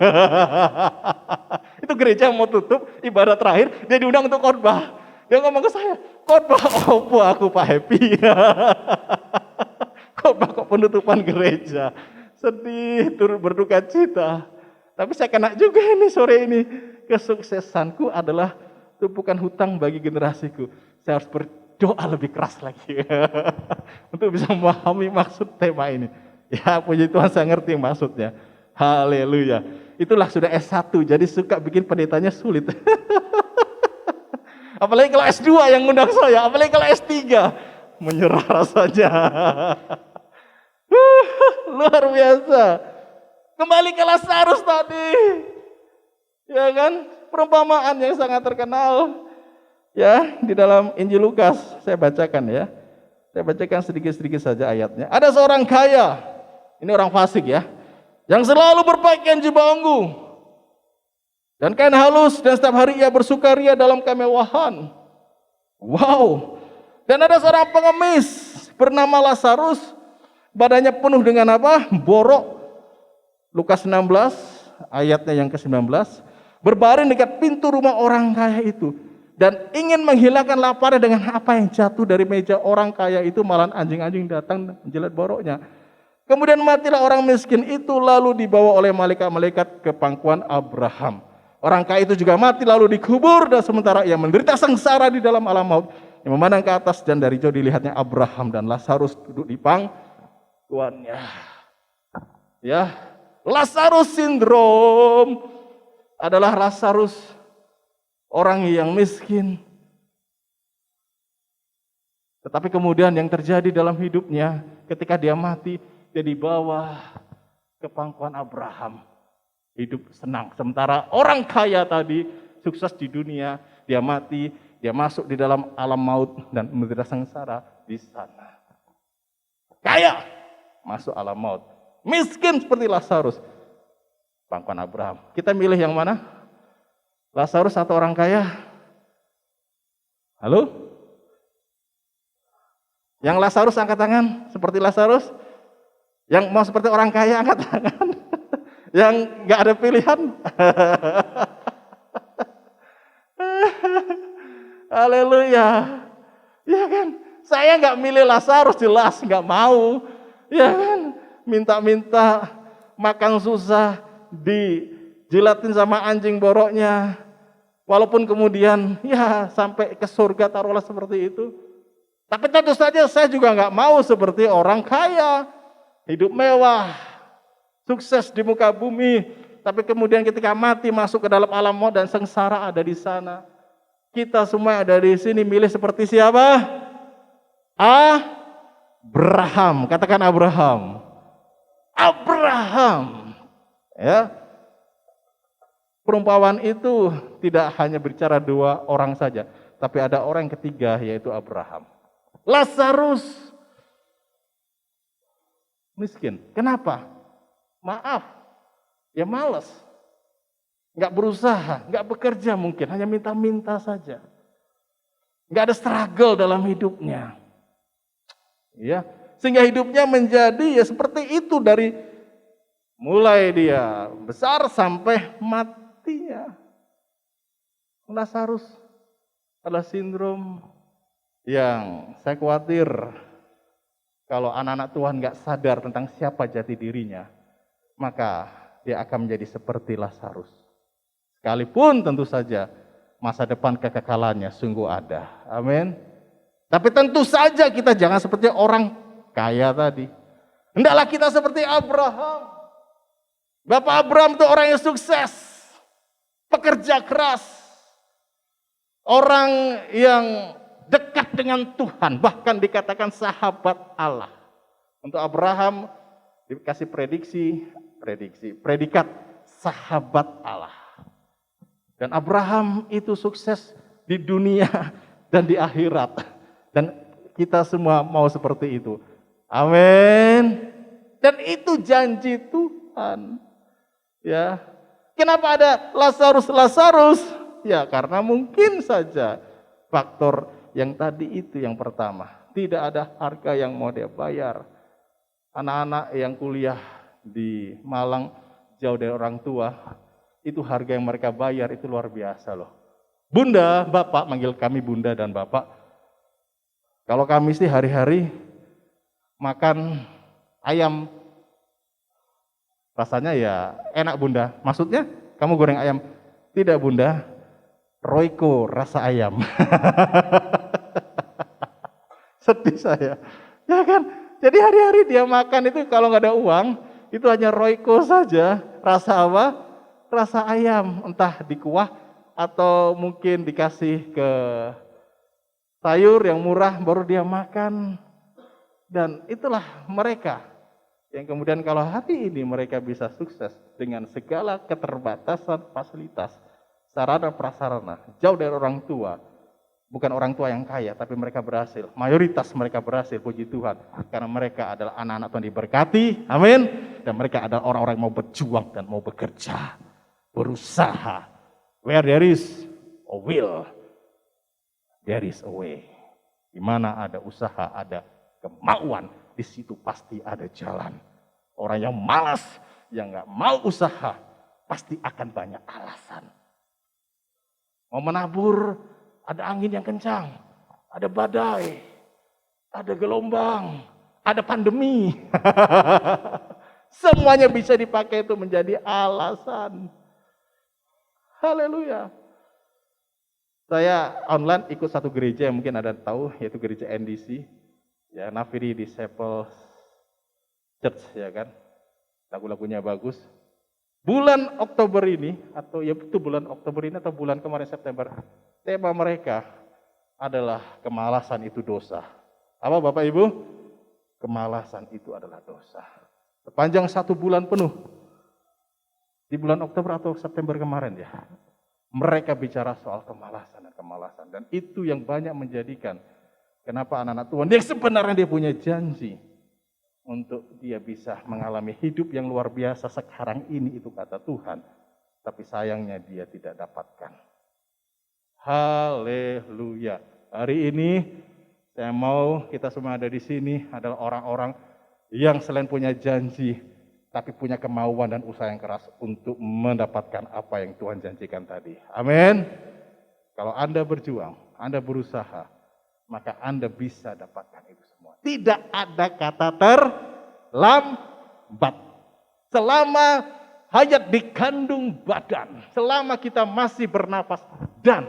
Itu gereja mau tutup, ibadah terakhir, dia diundang untuk khotbah. Dia ngomong ke saya, khotbah opo aku Pak Happy. Khotbah kok penutupan gereja. Sedih, turut berduka cita. Tapi saya kena juga ini sore ini. Kesuksesanku adalah tumpukan hutang bagi generasiku. Saya harus berdoa lebih keras lagi. Untuk bisa memahami maksud tema ini. Ya puji Tuhan saya ngerti maksudnya. Haleluya. Itulah sudah S1. Jadi suka bikin pendetanya sulit. Apalagi kalau S2 yang ngundang saya. Apalagi kalau S3. Menyerah rasanya. Luar biasa. Kembali ke Lazarus tadi. Ya kan? Perumpamaan yang sangat terkenal. Ya, di dalam Injil Lukas saya bacakan ya. Saya bacakan sedikit-sedikit saja ayatnya. Ada seorang kaya. Ini orang fasik ya. Yang selalu berpakaian jubah ungu dan kain halus dan setiap hari ia bersukaria dalam kemewahan. Wow. Dan ada seorang pengemis bernama Lazarus. Badannya penuh dengan apa? Borok. Lukas 16 ayatnya yang ke-19, berbaring dekat pintu rumah orang kaya itu dan ingin menghilangkan laparnya dengan apa yang jatuh dari meja orang kaya itu, malahan anjing-anjing datang menjilat boroknya. Kemudian matilah orang miskin itu lalu dibawa oleh malaikat-malaikat ke pangkuan Abraham. Orang kaya itu juga mati lalu dikubur dan sementara ia menderita sengsara di dalam alam maut. Yang memandang ke atas dan dari jauh dilihatnya Abraham dan Lazarus duduk di pangkuannya. Ya. Lazarus sindrom adalah Lazarus orang yang miskin. Tetapi kemudian yang terjadi dalam hidupnya ketika dia mati, dia dibawa ke pangkuan Abraham. Hidup senang. Sementara orang kaya tadi sukses di dunia, dia mati, dia masuk di dalam alam maut dan menderita sengsara di sana. Kaya masuk alam maut. Miskin seperti Lazarus, pangkuan Abraham. Kita milih yang mana? Lazarus atau orang kaya? Halo? Yang Lazarus angkat tangan seperti Lazarus. Yang mau seperti orang kaya angkat tangan. Yang nggak ada pilihan. Haleluya. Ya kan? Saya nggak milih Lazarus, jelas nggak mau. Ya kan? Minta-minta, makan susah, di dijilatin sama anjing boroknya. Walaupun kemudian ya sampai ke surga taruhlah seperti itu. Tapi tentu saja saya juga nggak mau seperti orang kaya, hidup mewah, sukses di muka bumi. Tapi kemudian ketika mati masuk ke dalam alam maut dan sengsara ada di sana. Kita semua ada di sini milih seperti siapa? Abraham. Katakan Abraham. Abraham. Ya. Perumpamaan itu tidak hanya bicara dua orang saja, tapi ada orang yang ketiga yaitu Abraham. Lazarus miskin. Kenapa? Maaf, ya malas. Nggak berusaha, nggak bekerja mungkin, hanya minta-minta saja. Nggak ada struggle dalam hidupnya. Ya, sehingga hidupnya menjadi ya seperti itu dari mulai dia besar sampai matinya. Lazarus adalah sindrom yang saya khawatir kalau anak-anak Tuhan nggak sadar tentang siapa jati dirinya, maka dia akan menjadi seperti Lazarus. Sekalipun tentu saja masa depan kekekalannya sungguh ada. Amin. Tapi tentu saja kita jangan seperti orang kaya tadi. Hendaklah kita seperti Abraham. Bapak Abraham itu orang yang sukses, pekerja keras, orang yang dekat dengan Tuhan, bahkan dikatakan sahabat Allah. Untuk Abraham dikasih predikat sahabat Allah. Dan Abraham itu sukses di dunia dan di akhirat. Dan kita semua mau seperti itu. Amin. Dan itu janji Tuhan. Ya. Kenapa ada Lazarus? Ya, karena mungkin saja faktor yang tadi itu yang pertama. Tidak ada harga yang mau dia bayar. Anak-anak yang kuliah di Malang jauh dari orang tua, itu harga yang mereka bayar itu luar biasa loh. Bunda, Bapak, manggil kami Bunda dan Bapak. Kalau kami sih hari-hari makan ayam, rasanya ya enak Bunda. Maksudnya kamu goreng ayam? Tidak Bunda, Royco rasa ayam. Sedih saya. Ya kan? Jadi hari-hari dia makan itu kalau nggak ada uang, itu hanya Royco saja. Rasa apa? Rasa ayam. Entah dikuah atau mungkin dikasih ke sayur yang murah baru dia makan. Dan itulah mereka yang kemudian kalau hari ini mereka bisa sukses dengan segala keterbatasan fasilitas, sarana prasarana, jauh dari orang tua. Bukan orang tua yang kaya, tapi mereka berhasil. Mayoritas mereka berhasil, puji Tuhan. Karena mereka adalah anak-anak Tuhan diberkati, amin. Dan mereka adalah orang-orang yang mau berjuang dan mau bekerja, berusaha. Where there is a will, there is a way. Di mana ada usaha, ada kemauan, di situ pasti ada jalan. Orang yang malas, yang nggak mau usaha, pasti akan banyak alasan. Mau menabur, ada angin yang kencang, ada badai, ada gelombang, ada pandemi. Semuanya bisa dipakai itu menjadi alasan. Haleluya. Saya online ikut satu gereja yang mungkin ada tahu, yaitu gereja NDC. Ya, Nafiri Disciples Church, ya kan. Lagu-lagunya bagus. Bulan Oktober ini, atau ya itu bulan Oktober ini atau bulan kemarin September, tema mereka adalah kemalasan itu dosa. Apa Bapak Ibu? Kemalasan itu adalah dosa. Sepanjang 1 bulan penuh, di bulan Oktober atau September kemarin ya, mereka bicara soal kemalasan dan kemalasan. Dan itu yang banyak menjadikan kenapa anak-anak Tuhan yang sebenarnya dia punya janji untuk dia bisa mengalami hidup yang luar biasa sekarang ini, itu kata Tuhan. Tapi sayangnya dia tidak dapatkan. Haleluya. Hari ini saya mau kita semua ada di sini adalah orang-orang yang selain punya janji, tapi punya kemauan dan usaha yang keras untuk mendapatkan apa yang Tuhan janjikan tadi. Amin. Kalau Anda berjuang, Anda berusaha, maka Anda bisa dapatkan itu semua. Tidak ada kata terlambat. Selama hayat di kandung badan, selama kita masih bernapas, dan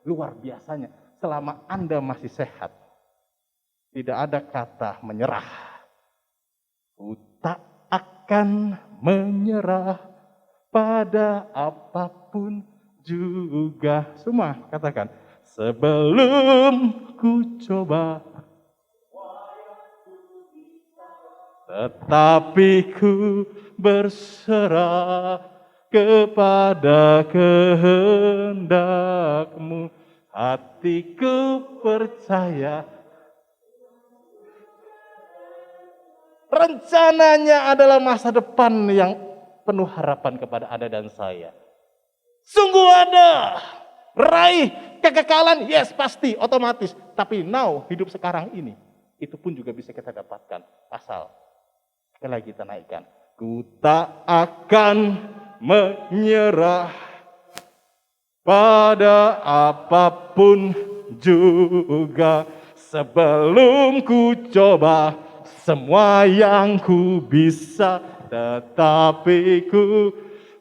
luar biasanya selama Anda masih sehat, tidak ada kata menyerah. Ku tak akan menyerah pada apapun juga. Semua katakan, sebelum ku coba, tetapi ku berserah kepada kehendak-Mu. Hatiku percaya rencananya adalah masa depan yang penuh harapan kepada Anda dan saya. Sungguh ada. Raih kekekalan, yes pasti, otomatis. Tapi now, hidup sekarang ini, itu pun juga bisa kita dapatkan. Asal, sekali lagi kita naikkan. Ku tak akan menyerah pada apapun juga, sebelum ku coba semua yang ku bisa, tetapi ku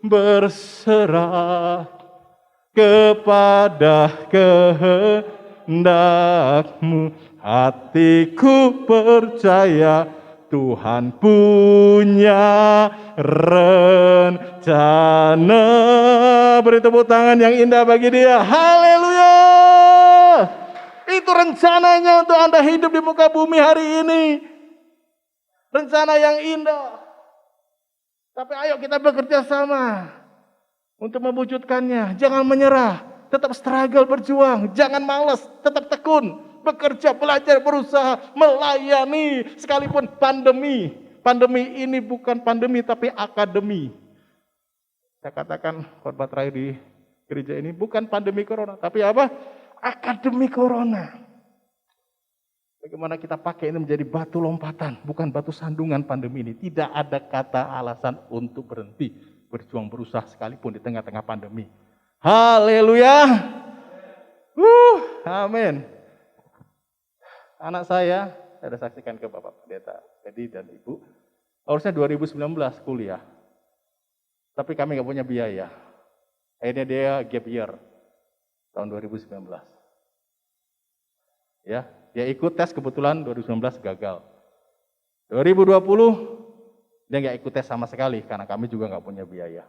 berserah kepada kehendak-Mu. Hatiku percaya Tuhan punya rencana. Beri tepuk tangan yang indah bagi Dia. Haleluya. Itu rencananya untuk Anda hidup di muka bumi hari ini. Rencana yang indah. Tapi ayo kita bekerja sama untuk mewujudkannya. Jangan menyerah, tetap struggle, berjuang. Jangan malas, tetap tekun. Bekerja, belajar, berusaha, melayani. Sekalipun pandemi. Pandemi ini bukan pandemi tapi akademi. Saya katakan khotbah terakhir di gereja ini bukan pandemi corona. Tapi apa? Akademi corona. Bagaimana kita pakai ini menjadi batu lompatan. Bukan batu sandungan pandemi ini. Tidak ada kata alasan untuk berhenti. Berjuang, berusaha sekalipun di tengah-tengah pandemi. Haleluya. Amin. Anak saya sudah saksikan ke Bapak Pendeta Edi dan Ibu. Harusnya 2019 kuliah. Tapi kami nggak punya biaya. Akhirnya dia gap year tahun 2019. Ya, dia ikut tes kebetulan 2019 gagal. 2020 dia nggak ikut tes sama sekali karena kami juga nggak punya biaya.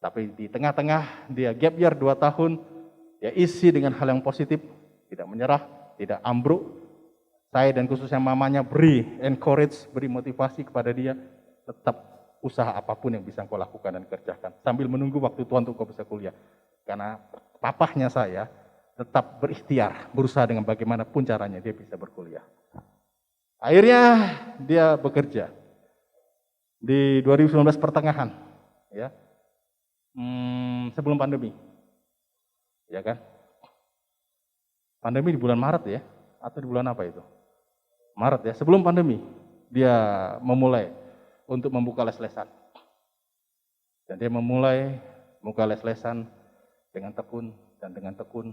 Tapi di tengah-tengah dia gap year 2 tahun, dia isi dengan hal yang positif, tidak menyerah, tidak ambruk. Saya dan khususnya mamanya beri encourage, beri motivasi kepada dia, tetap usaha apapun yang bisa kau lakukan dan kerjakan. Sambil menunggu waktu Tuhan untuk kau bisa kuliah. Karena papahnya saya tetap berikhtiar, berusaha dengan bagaimanapun caranya dia bisa berkuliah. Akhirnya dia bekerja di 2019 pertengahan, ya, sebelum pandemi, ya kan? Pandemi di bulan Maret ya, atau di bulan apa itu? Maret ya, sebelum pandemi dia memulai untuk membuka les-lesan. Dan dia memulai membuka les-lesan dengan tekun dan dengan tekun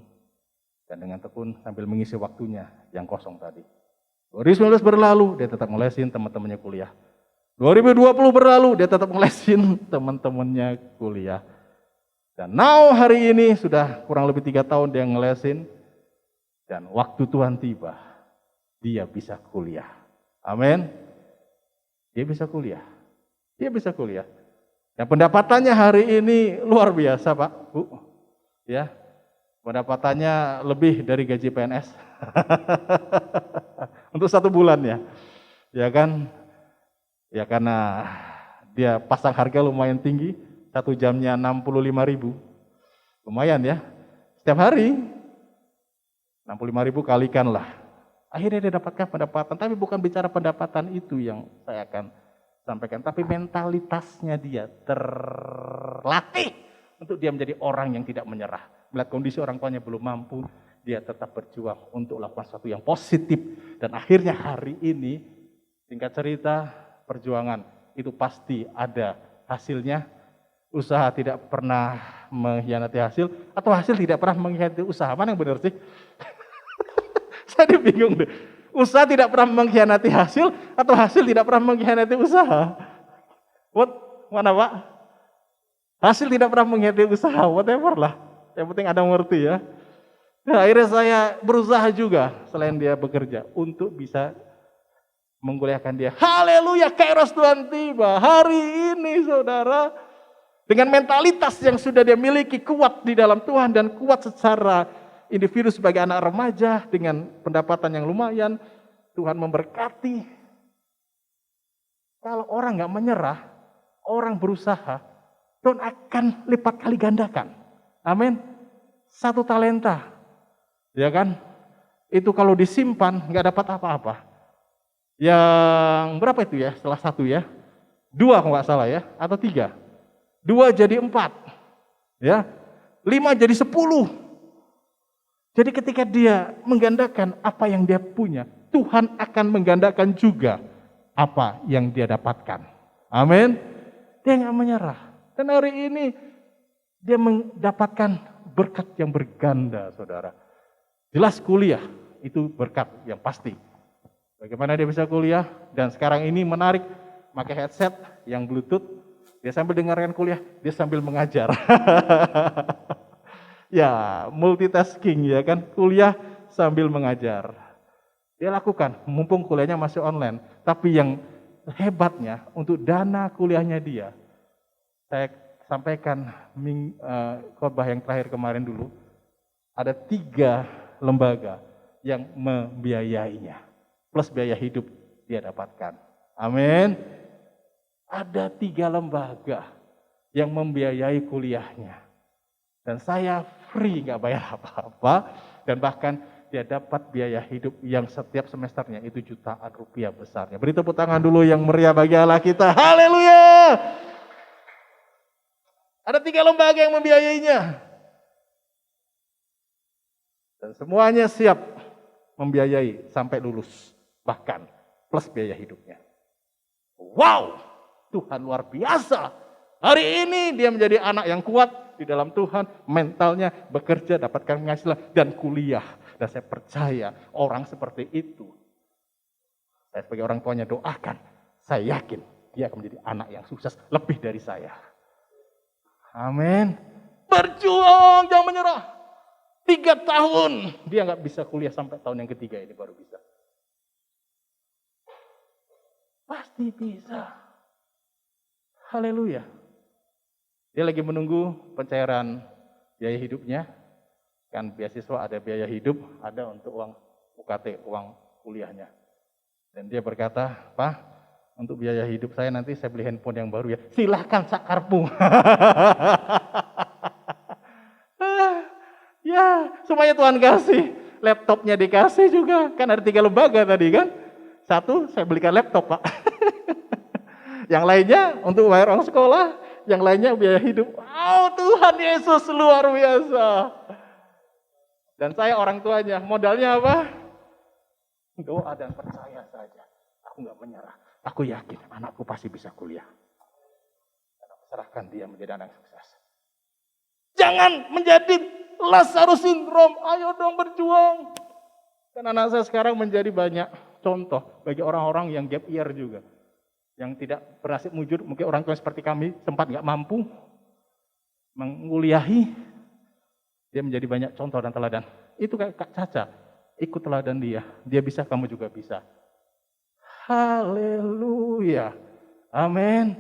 dan dengan tekun sambil mengisi waktunya yang kosong tadi. 2019 berlalu, dia tetap ngelesin teman-temannya kuliah. 2020 berlalu, dia tetap ngelesin teman-temannya kuliah. Dan now hari ini sudah kurang lebih 3 tahun dia ngelesin. Dan waktu Tuhan tiba, dia bisa kuliah. Amin. Dia bisa kuliah. Dia bisa kuliah. Dan pendapatannya hari ini luar biasa Pak, Bu. Ya, pendapatannya lebih dari gaji PNS. Untuk 1 bulan ya. Ya kan? Ya karena dia pasang harga lumayan tinggi, 1 jamnya 65.000. Lumayan ya. Setiap hari 65.000 kalikan lah. Akhirnya dia dapatkan pendapatan, tapi bukan bicara pendapatan itu yang saya akan sampaikan, tapi mentalitasnya dia terlatih untuk dia menjadi orang yang tidak menyerah. Melihat kondisi orang tuanya belum mampu, dia tetap berjuang untuk melakukan sesuatu yang positif. Dan akhirnya hari ini, singkat cerita, perjuangan itu pasti ada hasilnya. Usaha tidak pernah mengkhianati hasil, atau hasil tidak pernah mengkhianati usaha. Mana yang benar sih? Saya bingung deh. Usaha tidak pernah mengkhianati hasil, atau hasil tidak pernah mengkhianati usaha. Mana Pak? Hasil tidak pernah mengkhianati usaha, whatever lah. Yang penting ada mengerti ya. Nah, akhirnya saya berusaha juga selain dia bekerja untuk bisa mengkuliahkan dia. Haleluya, kairos Tuhan tiba. Hari ini saudara, dengan mentalitas yang sudah dia miliki kuat di dalam Tuhan dan kuat secara individu sebagai anak remaja dengan pendapatan yang lumayan, Tuhan memberkati. Kalau orang nggak menyerah, orang berusaha, Tuhan akan lipat kali gandakan. Amin. 1 talenta. Ya kan? Itu kalau disimpan nggak dapat apa-apa. Yang berapa itu ya? Setelah 1 ya? 2 kalau nggak salah ya? Atau 3? 2 jadi 4. Ya. 5 jadi 10. Jadi ketika dia menggandakan apa yang dia punya, Tuhan akan menggandakan juga apa yang dia dapatkan. Amin. Dia nggak menyerah. Dan hari ini dia mendapatkan berkat yang berganda, saudara. Jelas kuliah itu berkat yang pasti. Bagaimana dia bisa kuliah? Dan sekarang ini menarik, pakai headset yang Bluetooth. Dia sambil dengarkan kuliah, dia sambil mengajar. Ya, multitasking ya kan, kuliah sambil mengajar. Dia lakukan, mumpung kuliahnya masih online. Tapi yang hebatnya, untuk dana kuliahnya dia, saya sampaikan khotbah yang terakhir kemarin dulu, ada 3 lembaga yang membiayainya, plus biaya hidup dia dapatkan. Amin. Ada 3 lembaga yang membiayai kuliahnya. Dan saya free, nggak bayar apa-apa, dan bahkan dia dapat biaya hidup yang setiap semesternya itu jutaan rupiah besarnya. Beri tepuk tangan dulu yang meriah bagi Allah kita. Haleluya! Ada 3 lembaga yang membiayainya. Dan semuanya siap membiayai sampai lulus. Bahkan plus biaya hidupnya. Wow! Tuhan luar biasa. Hari ini dia menjadi anak yang kuat di dalam Tuhan. Mentalnya bekerja, dapatkan penghasilan dan kuliah. Dan saya percaya orang seperti itu, saya sebagai orang tuanya doakan. Saya yakin dia akan menjadi anak yang sukses lebih dari saya. Amin. Berjuang, jangan menyerah. 3 tahun dia nggak bisa kuliah sampai tahun yang ketiga ini baru bisa. Pasti bisa. Haleluya. Dia lagi menunggu pencairan biaya hidupnya. Kan beasiswa ada biaya hidup, ada untuk uang UKT, uang kuliahnya. Dan dia berkata, Pak, untuk biaya hidup saya nanti saya beli handphone yang baru ya. Silahkan sakarpu. Ya, semuanya Tuhan kasih. Laptopnya dikasih juga. Kan ada 3 lembaga tadi kan. 1, saya belikan laptop Pak. Yang lainnya untuk bayar uang sekolah. Yang lainnya biaya hidup. Oh Tuhan Yesus luar biasa. Dan saya orang tuanya. Modalnya apa? Doa dan percaya saja. Aku nggak menyerah. Aku yakin anakku pasti bisa kuliah. Dan aku serahkan dia menjadi anak sukses. Jangan menjadi Lazarus syndrome, ayo dong berjuang. Dan anak saya sekarang menjadi banyak contoh bagi orang-orang yang gap year juga. Yang tidak berhasil mujur, mungkin orang tua seperti kami sempat nggak mampu menguliahi. Dia menjadi banyak contoh dan teladan. Itu kayak Kak Caca, ikut teladan dia. Dia bisa, kamu juga bisa. Haleluya. Amin.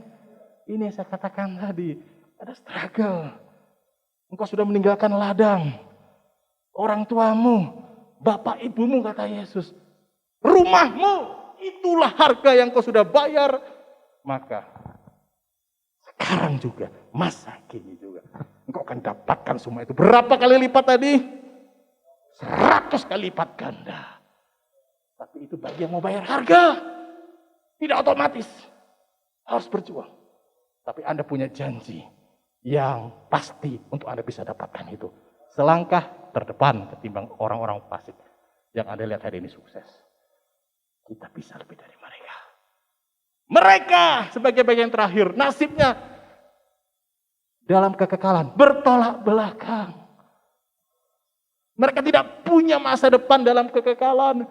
Ini yang saya katakan tadi, ada struggle. Engkau sudah meninggalkan ladang. Orang tuamu, bapak ibumu kata Yesus. Rumahmu, itulah harga yang kau sudah bayar. Maka sekarang juga, masa kini juga. Engkau akan dapatkan semua itu. Berapa kali lipat tadi? 100 kali lipat ganda. Tapi itu bagi yang mau bayar harga. Tidak otomatis. Harus berjuang. Tapi Anda punya janji yang pasti untuk Anda bisa dapatkan itu. Selangkah terdepan ketimbang orang-orang fasik yang Anda lihat hari ini sukses. Kita bisa lebih dari mereka. Mereka sebagai bagian terakhir, nasibnya dalam kekekalan, bertolak belakang. Mereka tidak punya masa depan dalam kekekalan.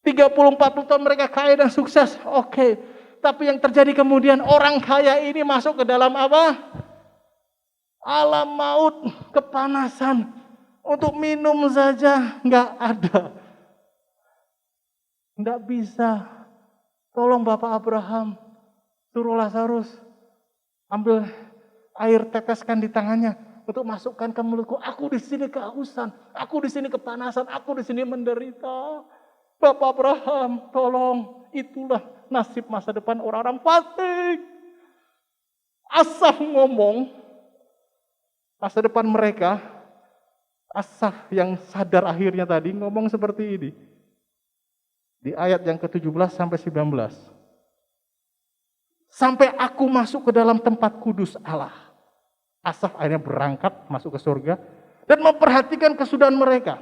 30-40 tahun mereka kaya dan sukses. Oke. Tapi yang terjadi kemudian orang kaya ini masuk ke dalam apa? Alam maut, kepanasan. Untuk minum saja nggak ada. Nggak bisa. Tolong Bapak Abraham, suruh Lazarus ambil air, teteskan di tangannya untuk masukkan ke mulutku. Aku di sini kehausan, aku di sini kepanasan, aku di sini menderita. Bapak Abraham, tolong. Itulah nasib masa depan orang-orang fasik. Asaf ngomong, masa depan mereka, Asaf yang sadar akhirnya tadi ngomong seperti ini. Di ayat yang ke-17 sampai 19. Sampai aku masuk ke dalam tempat kudus Allah. Asaf akhirnya berangkat masuk ke surga dan memperhatikan kesudahan mereka.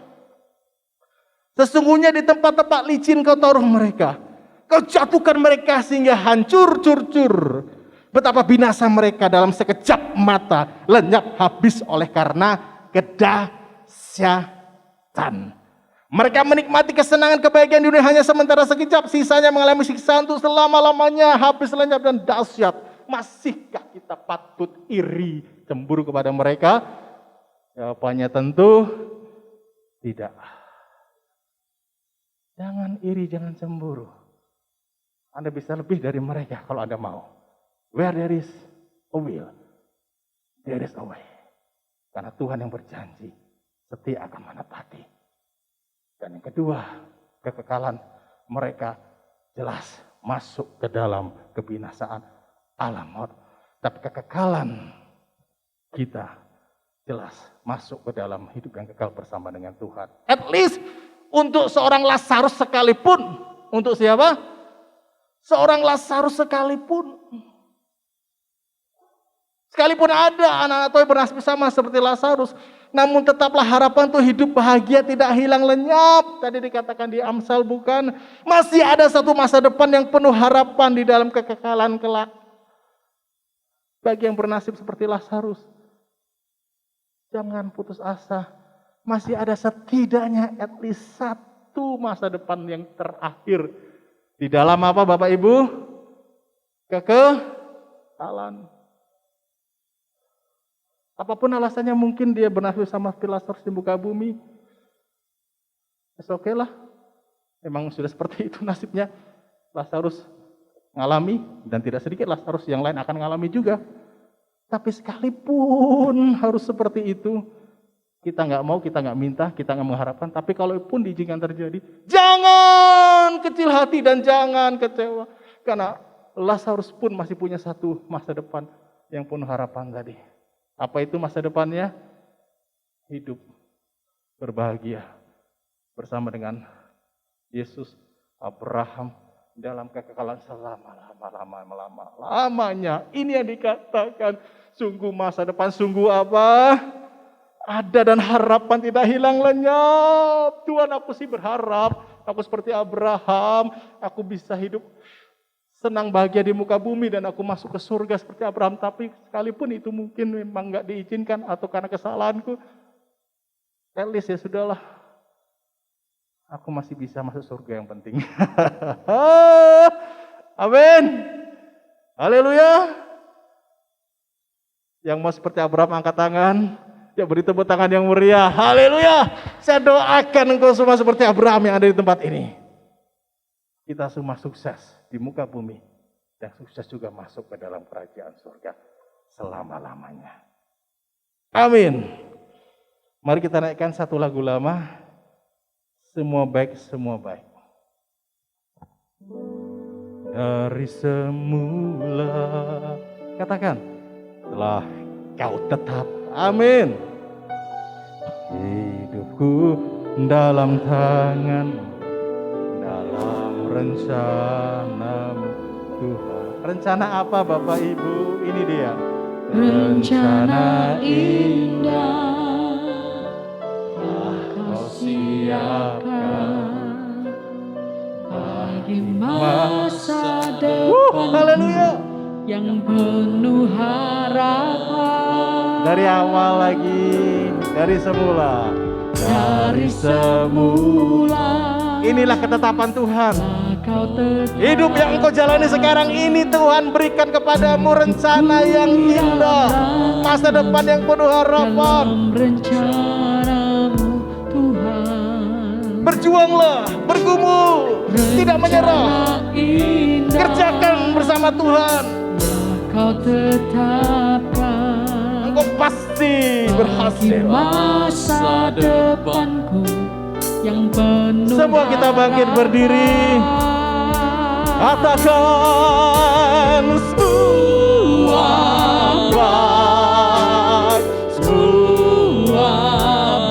Sesungguhnya di tempat-tempat licin kau taruh mereka. Kau jatuhkan mereka sehingga hancur cur-cur. Betapa binasa mereka dalam sekejap mata, lenyap habis oleh karena kedahsyatan. Mereka menikmati kesenangan kebahagiaan dunia hanya sementara sekejap, sisanya mengalami siksaan untuk selama-lamanya, habis lenyap dan dahsyat. Masihkah kita patut iri, cemburu kepada mereka? Jawabannya tentu tidak. Jangan iri, jangan cemburu. Anda bisa lebih dari mereka kalau Anda mau. Where there is a will, there is a way. Karena Tuhan yang berjanji setia akan menepati. Dan yang kedua, kekekalan mereka jelas masuk ke dalam kebinasaan alam maut. Tapi kekekalan kita jelas masuk ke dalam hidup yang kekal bersama dengan Tuhan. At least untuk seorang Lazarus sekalipun. Untuk siapa? Seorang Lazarus sekalipun. Sekalipun ada anak-anak Tuhan bernasib sama seperti Lazarus, namun tetaplah harapan untuk hidup bahagia tidak hilang lenyap. Tadi dikatakan di Amsal bukan? Masih ada satu masa depan yang penuh harapan di dalam kekekalan kelak. Bagi yang bernasib seperti Lazarus, jangan putus asa. Masih ada setidaknya at least satu masa depan yang terakhir. Di dalam apa Bapak Ibu? Kekekalan. Apapun alasannya mungkin dia bernasib sama Lazarus di muka bumi. Oke lah. Memang sudah seperti itu nasibnya. Lazarus ngalami dan tidak sedikit Lazarus yang lain akan ngalami juga. Tapi sekalipun harus seperti itu, kita nggak mau, kita nggak minta, kita nggak mengharapkan. Tapi kalaupun diizinkan terjadi, jangan kecil hati dan jangan kecewa. Karena Lazarus pun masih punya satu masa depan yang penuh harapan tadi. Apa itu masa depannya? Hidup berbahagia bersama dengan Yesus, Abraham dalam kekekalan selama-lamanya. Ini yang dikatakan sungguh masa depan, sungguh apa? Ada dan harapan tidak hilang lenyap. Tuhan, aku sih berharap aku seperti Abraham, aku bisa hidup senang bahagia di muka bumi dan aku masuk ke surga seperti Abraham. Tapi sekalipun itu mungkin memang gak diizinkan atau karena kesalahanku, at least ya sudahlah. Aku masih bisa masuk surga yang penting. Amin. Haleluya. Yang mau seperti Abraham angkat tangan. Ya beri tepuk tangan yang meriah. Haleluya. Saya doakan engkau semua seperti Abraham yang ada di tempat ini. Kita semua sukses di muka bumi dan sukses juga masuk ke dalam kerajaan surga selama-lamanya. Amin. Mari kita naikkan satu lagu lama. Semua baik, semua baik. Dari semula, katakan, telah kau tetap. Amin. Hidupku dalam tangan, rencana-Mu Tuhan. Rencana apa Bapak Ibu? Ini dia. Rencana indah Kau siapkan bagi masa depan haleluya. Yang penuh harapan. Dari awal lagi, dari semula. Dari semula. Inilah ketetapan Tuhan. Kau tetap Hidup yang engkau jalani sekarang ini Tuhan berikan kepadamu rencana yang indah, masa depan yang penuh harapan. dalam rencanamu Tuhan. Berjuanglah, bergumul, tidak menyerah. Rencana indah Kerjakan bersama Tuhan. Kau tetapkan Engkau pasti bagi berhasil. masa depanku yang penuh Semua kita bangkit harapan. berdiri. Katakan semua baik, semua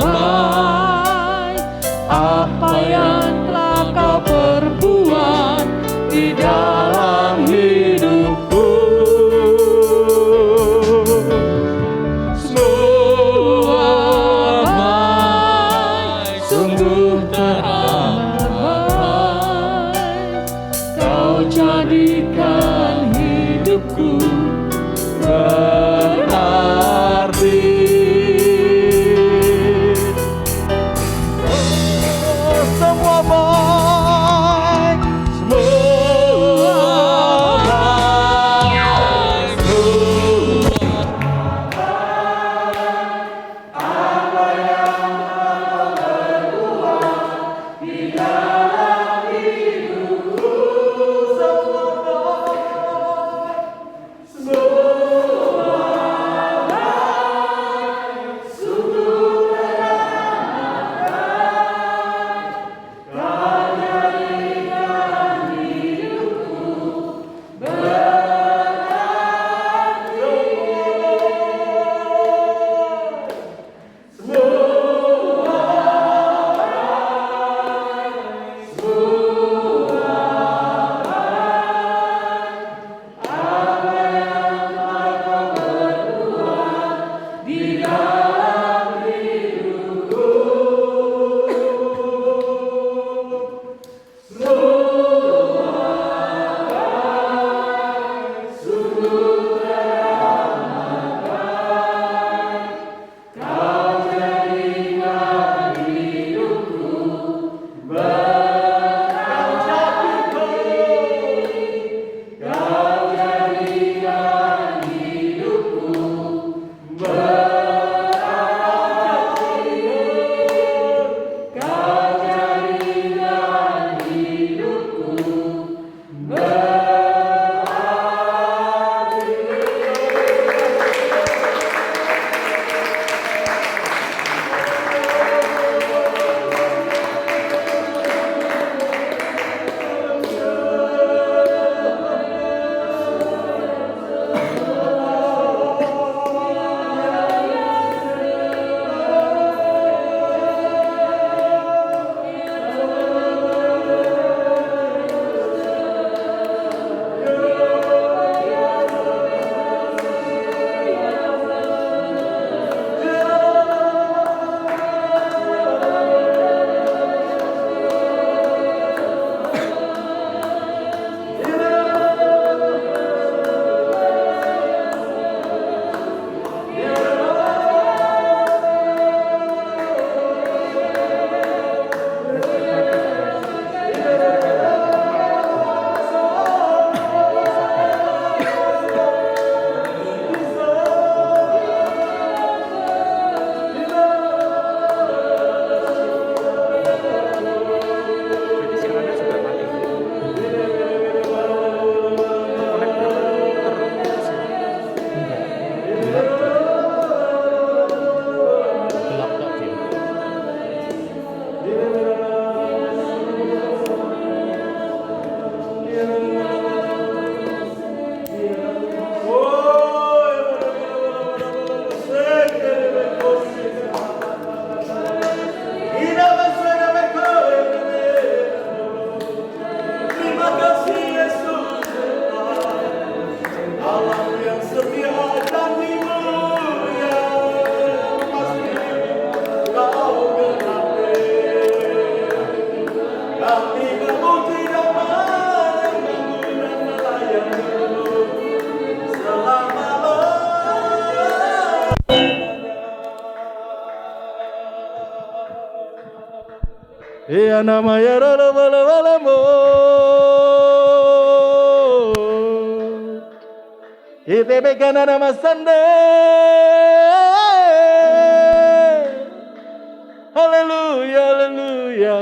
baik. Apa yang telah kau perbuat di dalam hidupku, Semua baik, sungguh teramat baik. Kau jadikan hidupku berarti. Oh, semua baik, semua baik, Iya nama ya rala bala bala mo. Itebe kana nama sande. Haleluya, haleluya.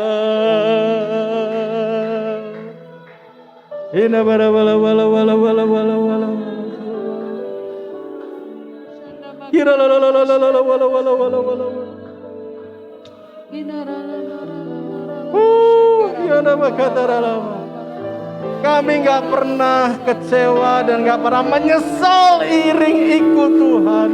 Ina bala bala bala bala bala bala bala. Kira la la la la la la bala bala bala bala. Ya nama kata lama. Kami nggak pernah kecewa dan nggak pernah menyesal iring ikut Tuhan.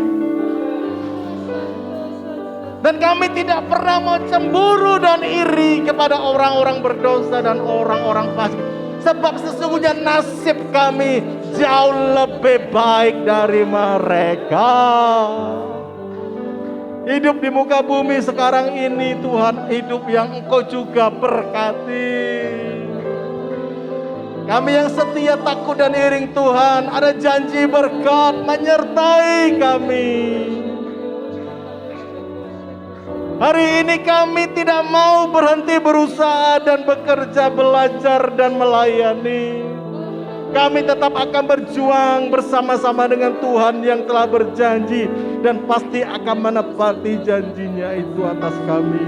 Dan kami tidak pernah mau cemburu dan iri kepada orang-orang berdosa dan orang-orang fasik. Sebab sesungguhnya nasib kami jauh lebih baik dari mereka. Hidup di muka bumi sekarang ini Tuhan, hidup yang Engkau juga berkati. Kami yang setia, takut dan iring Tuhan, ada janji berkat menyertai kami. Hari ini kami tidak mau berhenti berusaha dan bekerja, belajar dan melayani. Kami tetap akan berjuang bersama-sama dengan Tuhan yang telah berjanji dan pasti akan menepati janjinya itu atas kami.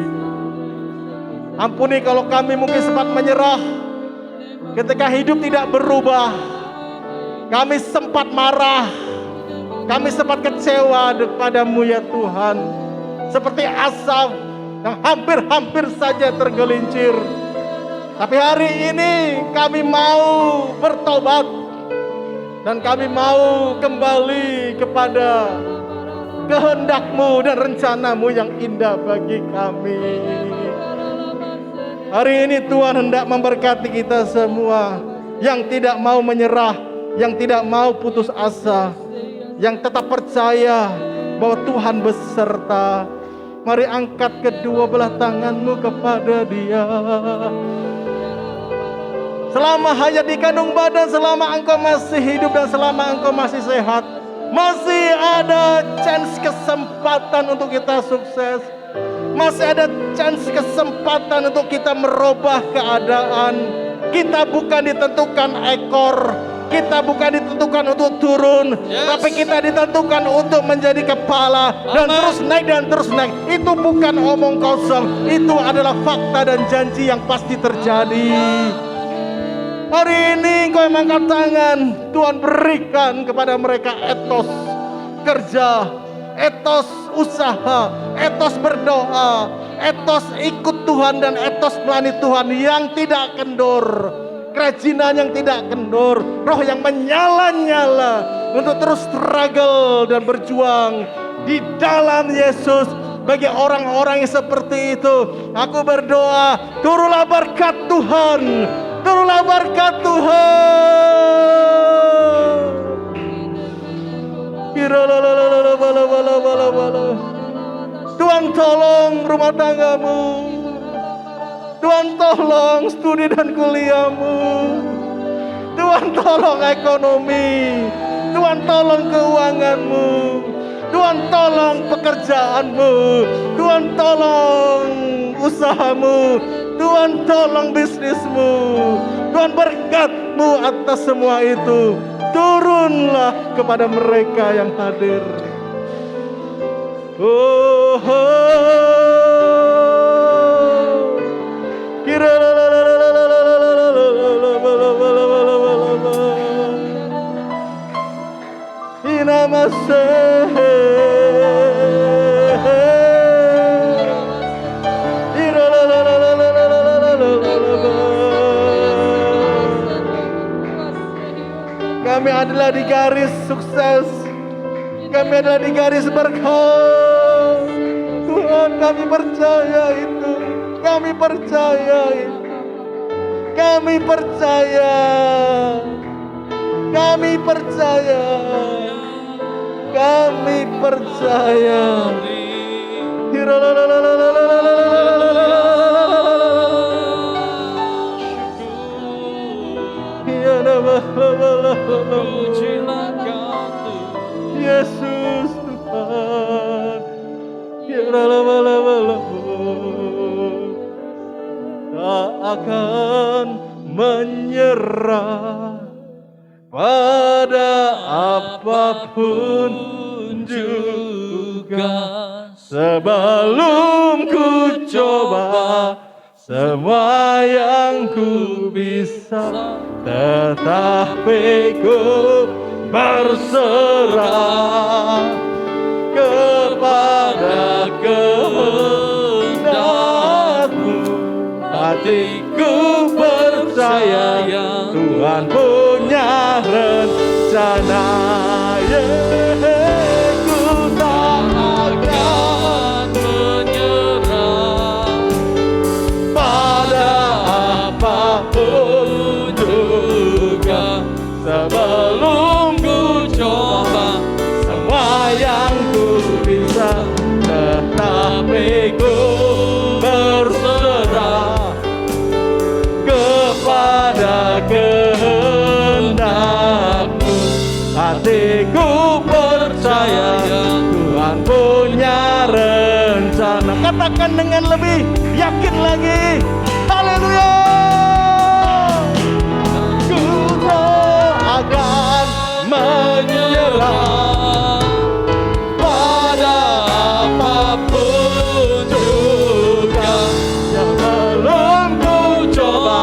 Ampuni kalau kami mungkin sempat menyerah ketika hidup tidak berubah. Kami sempat marah, kami sempat kecewa kepadamu ya Tuhan. Seperti Asaf yang hampir-hampir saja tergelincir. Tapi hari ini kami mau bertobat dan kami mau kembali kepada kehendak-Mu dan rencana-Mu yang indah bagi kami. Hari ini Tuhan hendak memberkati kita semua yang tidak mau menyerah, yang tidak mau putus asa, yang tetap percaya bahwa Tuhan beserta. Mari angkat kedua belah tanganmu kepada Dia. Selama hayat di kandung badan, selama engkau masih hidup dan selama engkau masih sehat, masih ada chance kesempatan untuk kita sukses. Masih ada chance kesempatan untuk kita merubah keadaan. Kita bukan ditentukan ekor, kita bukan ditentukan untuk turun, tapi kita ditentukan untuk menjadi kepala dan terus naik dan terus naik. Itu bukan omong kosong, itu adalah fakta dan janji yang pasti terjadi. Hari ini Engkau yang angkat tangan, Tuhan berikan kepada mereka etos kerja, etos usaha, etos berdoa, etos ikut Tuhan dan etos melayani Tuhan yang tidak kendor. Kerajinan yang tidak kendor, roh yang menyala-nyala untuk terus struggle dan berjuang di dalam Yesus. Bagi orang-orang yang seperti itu, aku berdoa, turunlah berkat Tuhan, turunlah berkat Tuhan. Tuhan tolong rumah tanggamu, Tuhan tolong studi dan kuliahmu, Tuhan tolong ekonomi, Tuhan tolong keuanganmu, Tuhan tolong pekerjaanmu, Tuhan tolong usahamu, Tuhan tolong bisnismu, Tuhan berkat-Mu atas semua itu. Turunlah kepada mereka yang hadir. Oh, kira kami adalah di garis sukses, kami adalah di garis berkat. Tuhan, kami percaya itu, kami percaya itu, kami percaya, kami percaya, kami percaya. Yesus Tuhan, tak akan menyerah pada apapun juga. Sebelum ku coba semua yang ku bisa, tetapi ku berserah kepada kehendak-Mu. Hatiku percaya Tuhan punya rencana. Ku tak akan menyerah pada apapun juga. Sebelum ku coba semua yang ku bisa, tetapi ku berserah kepada kehendak-Mu. Hatiku percaya Tuhan punya rencana. Katakan dengan lebih yakin lagi. Haleluya. Ku tak akan menyerah pada apapun juga. Sebelum ku coba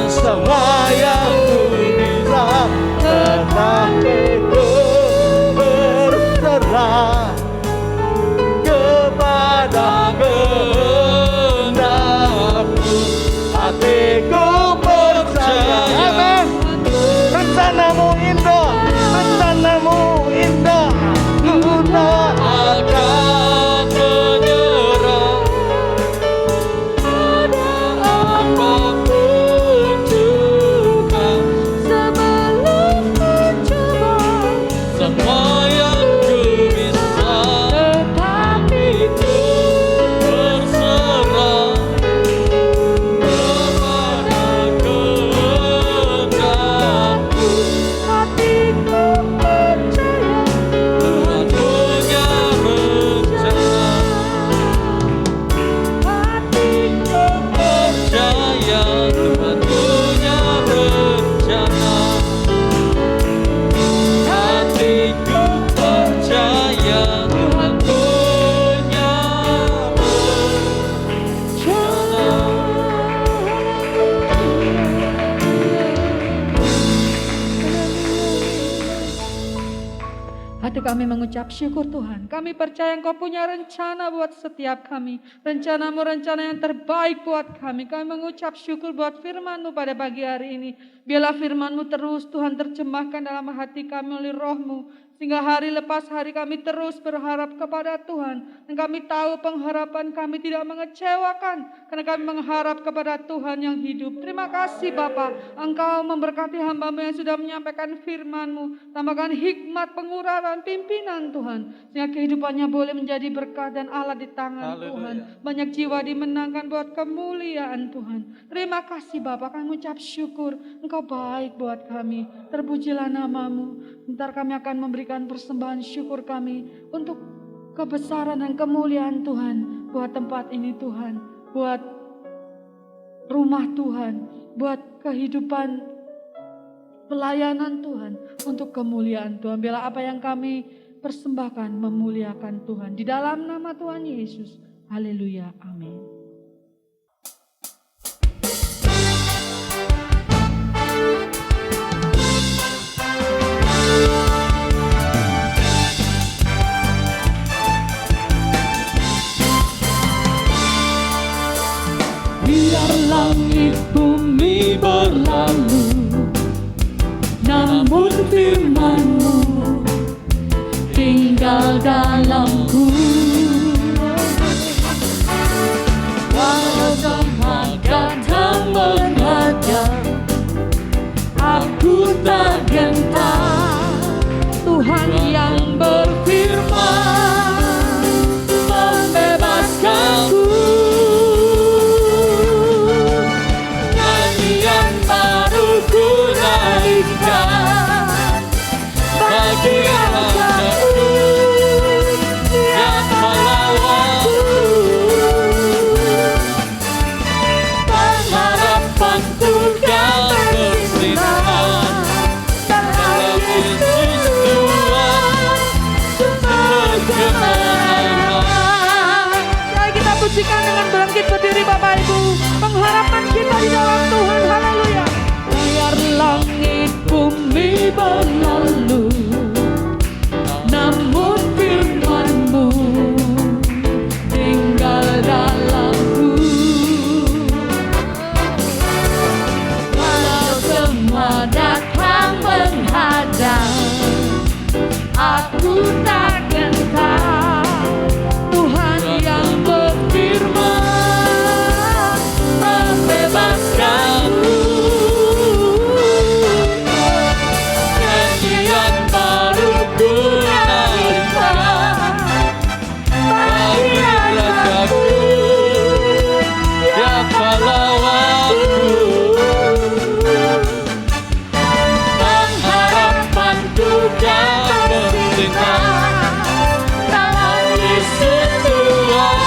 semua yang ku bisa, tetapi ku berserah kepada kehendak-Mu. Hatiku percaya. Amin. Rencana-Mu indah, rencana-Mu indah. Ku tak akan menyerah pada apapun juga. Sebelum ku coba semua yang ku bisa, tetapi ku berserah kepada kehendak-Mu. Hatiku percaya Tuhan punya rencana. Hatiku percaya Tuhan punya rencana. Hatiku percaya Tuhan punya Hati kami mengucap syukur Tuhan. Kami percaya Engkau punya rencana buat setiap kami. Rencana-Mu rencana yang terbaik buat kami. Kami mengucap syukur buat firman-Mu pada pagi hari ini. Biarlah firman-Mu terus Tuhan terjemahkan dalam hati kami oleh Roh-Mu. Sehingga hari lepas hari kami terus berharap kepada Tuhan. Dan kami tahu pengharapan kami tidak mengecewakan. Karena kami mengharap kepada Tuhan yang hidup. Terima kasih Bapa. Engkau memberkati hamba-Mu yang sudah menyampaikan firman-Mu. Tambahkan hikmat, pengurapan, pimpinan Tuhan. Sehingga kehidupannya boleh menjadi berkah dan Allah di tangan Tuhan. Banyak jiwa dimenangkan buat kemuliaan Tuhan. Terima kasih Bapa. Kami mengucap syukur. Engkau baik buat kami. Terpujilah nama-Mu. Bentar kami akan memberikan persembahan syukur kami untuk kebesaran dan kemuliaan Tuhan. Buat tempat ini Tuhan. Buat rumah Tuhan. Buat kehidupan pelayanan Tuhan. Untuk kemuliaan Tuhan. Biarlah apa yang kami persembahkan memuliakan Tuhan. Di dalam nama Tuhan Yesus. Haleluya. Amin. Biar langit bumi berlalu, namun firman-Mu tinggal dalamku. Walau zaman datang menghadap, aku tak gentar. Tuhan yang berfirman membebaskanku. Bagi rajaku yang melawanku, pengharapanku kan bersinar. Langit bumi berlalu, namun firman-Mu tinggal dalamku. Walau semua datang menghadang, aku tak gentar. Tuhan yang berfirman membebaskanku. Nyanyian baru ku nyanyikan bagi rajaku, ya pahlawanku. Pengharapanku dan bersinar dalam Yesus Tuhan,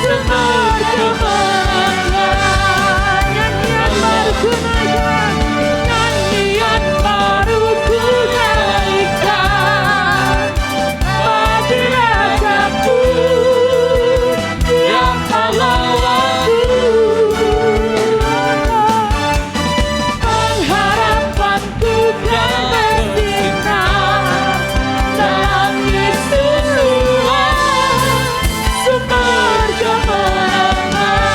sumber kemenangan. Nyanyian baru ku nyanyikan, nyanyian baru ku nyanyikan bagi rajaku, yang pahlawanku. Pengharapanku kan bersinar dalam Yesus Tuhan, sumber kemenangan.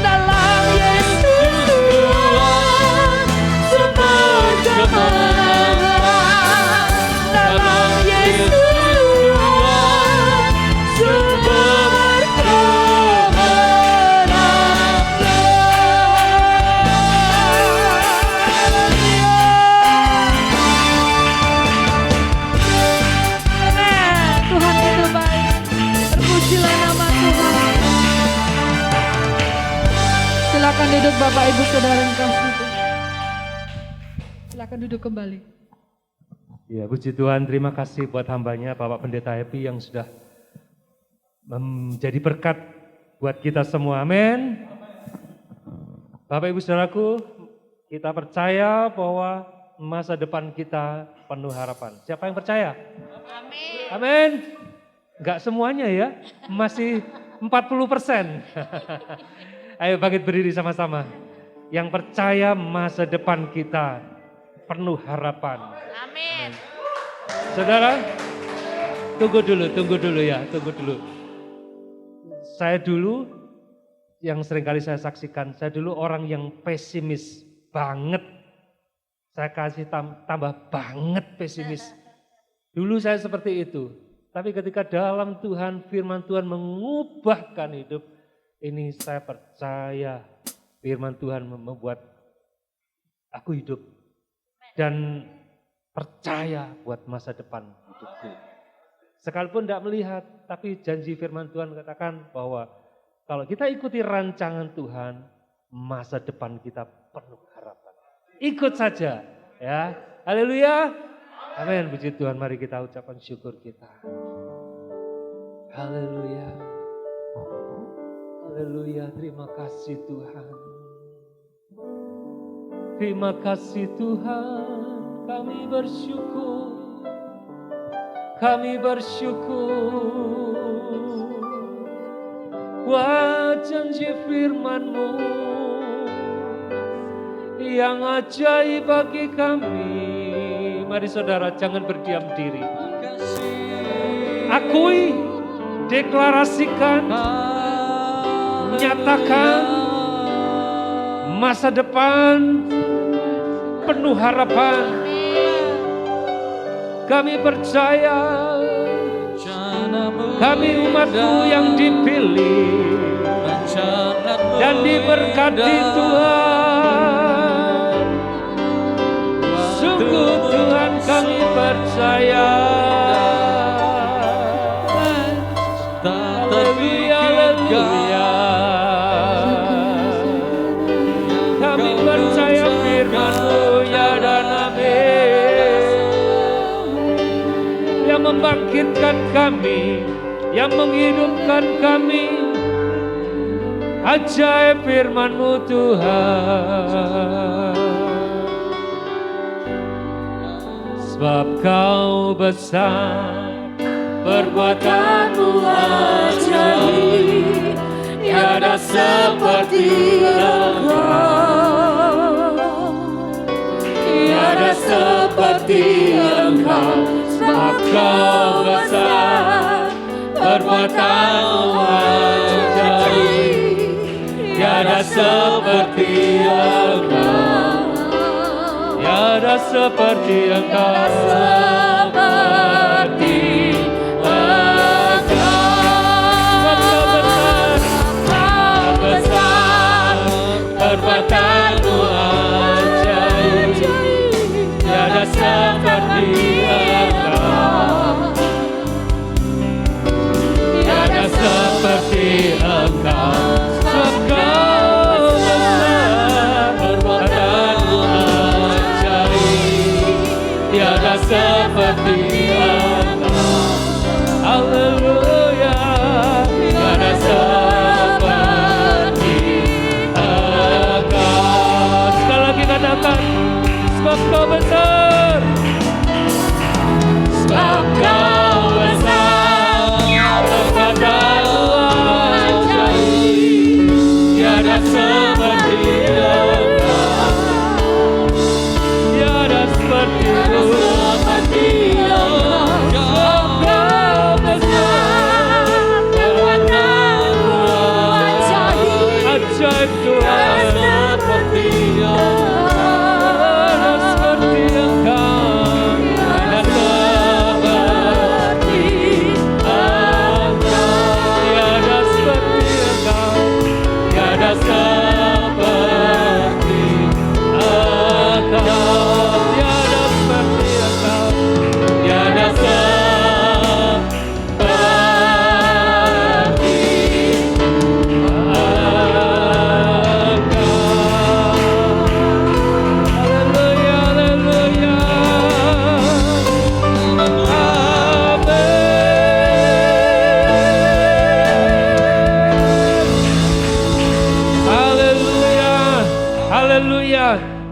Dalam Yesus Tuhan, sumber kemenangan. Dalam Yesus Tuhan, sumber kemenangan. Tuhan itu baik, terpujilah nama Tuhan. Silakan duduk Bapak Ibu Saudara yang kasih Tuhan. Silakan duduk kembali. Ya, puji Tuhan, terima kasih buat hambanya Bapak Pendeta Happy yang sudah menjadi berkat buat kita semua. Amin. Bapak Ibu Saudaraku, kita percaya bahwa masa depan kita penuh harapan. Siapa yang percaya? Amin. Amin. Enggak semuanya ya, masih 40%. Ayo bangkit berdiri sama-sama. Yang percaya masa depan kita penuh harapan. Amin. Saudara, tunggu dulu ya, tunggu dulu. Saya dulu, yang seringkali saya saksikan, saya dulu orang yang pesimis banget. Saya kasih tambah banget pesimis. Dulu saya seperti itu. Tapi ketika dalam Tuhan, firman Tuhan mengubahkan hidup, ini saya percaya firman Tuhan membuat aku hidup. Dan percaya buat masa depan hidupku. Sekalipun tidak melihat, tapi janji firman Tuhan katakan bahwa kalau kita ikuti rancangan Tuhan, masa depan kita penuh harapan. Ikut saja ya. Haleluya. Amin. Puji Tuhan, mari kita ucapkan syukur kita. Haleluya. Haleluya, terima kasih Tuhan. Terima kasih Tuhan, kami bersyukur. Kami bersyukur buat janji firman-Mu yang ajaib bagi kami. Mari saudara, jangan berdiam diri. Akui, deklarasikan, nyatakan masa depan penuh harapan. Kami percaya, kami umat-Mu yang dipilih dan diberkati Tuhan. Sungguh Tuhan kami percaya. Haleluya, haleluya. Kami percaya firman-Mu ya dan amin. Yang membangkitkan kami, yang menghidupkan kami. Ajaib firman-Mu Tuhan. Sebab Kau besar, perbuatan-Mu ajaib, tiada seperti Engkau. seperti Engkau, sebab Kau besar, perbuatanmu ajaib. Tiada seperti Engkau, Tiada seperti Engkau. Perbuatanmu ajaib, tiada seperti Engkau, tiada seperti Engkau, sebab Kau besar, perbuatanmu ajaib, tiada seperti Engkau, haleluya, tiada seperti Engkau. Sekali lagi katakan, sebab Kau besar, sebab Kau besar, perbuatanmu ajaib, tiada seperti Engkau, tiada seperti Engkau, sebab Kau besar, perbuatanmu ajaib, Tuhan, seperti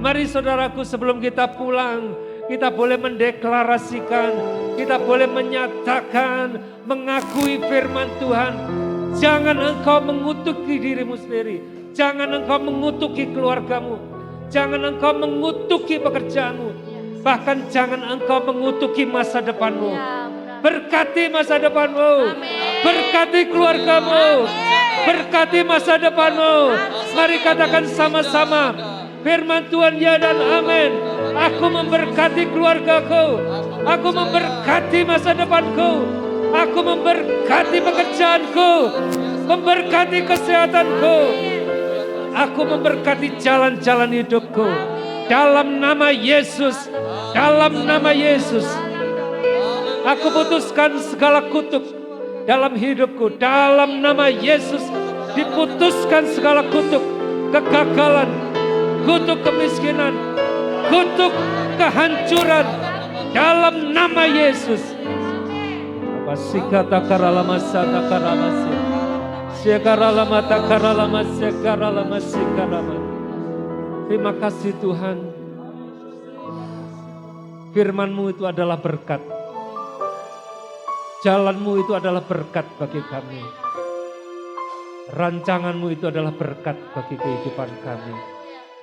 Mari saudaraku, sebelum kita pulang, kita boleh mendeklarasikan, kita boleh menyatakan, mengakui firman Tuhan. Jangan engkau mengutuki dirimu sendiri, jangan engkau mengutuki keluargamu, jangan engkau mengutuki pekerjaanmu, bahkan jangan engkau mengutuki masa depanmu. Berkati masa depanmu, berkati keluargamu, berkati masa depanmu. Mari katakan sama-sama, firman Tuhan ya dan amin. Aku memberkati keluargaku, aku memberkati masa depanku, aku memberkati pekerjaanku, memberkati kesehatanku, aku memberkati jalan-jalan hidupku. Dalam nama Yesus, dalam nama Yesus, aku putuskan segala kutuk dalam hidupku. Dalam nama Yesus, diputuskan segala kutuk kegagalan, kutuk kemiskinan, kutuk kehancuran dalam nama Yesus. Pasikata karalama sata karamasi, sekaralama takaralama sekaralama sekarama. Terima kasih Tuhan. Firman-Mu itu adalah berkat. Jalan-Mu itu adalah berkat bagi kami. Rancangan-Mu itu adalah berkat bagi kehidupan kami.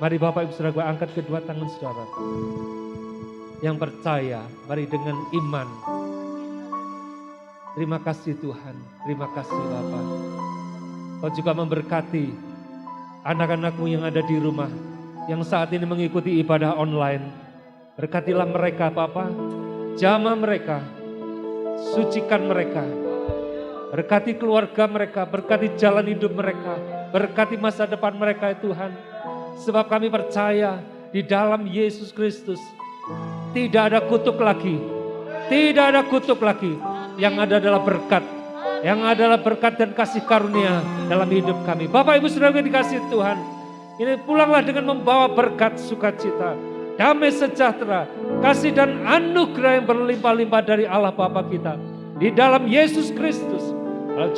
Mari Bapak Ibu Saudara, angkat kedua tangan saudara. Yang percaya, mari dengan iman. Terima kasih Tuhan, terima kasih Bapak. Kau juga memberkati anak-anak-Mu yang ada di rumah, yang saat ini mengikuti ibadah online. Berkatilah mereka Bapak, jamah mereka, sucikan mereka. Berkati keluarga mereka, berkati jalan hidup mereka, berkati masa depan mereka Tuhan. Sebab kami percaya di dalam Yesus Kristus tidak ada kutuk lagi. Tidak ada kutuk lagi. Yang ada adalah berkat. Yang adalah berkat dan kasih karunia dalam hidup kami. Bapak Ibu Saudara yang dikasihi Tuhan. Ini pulanglah dengan membawa berkat sukacita, damai sejahtera, kasih dan anugerah yang berlimpah-limpah dari Allah Bapa kita. Di dalam Yesus Kristus.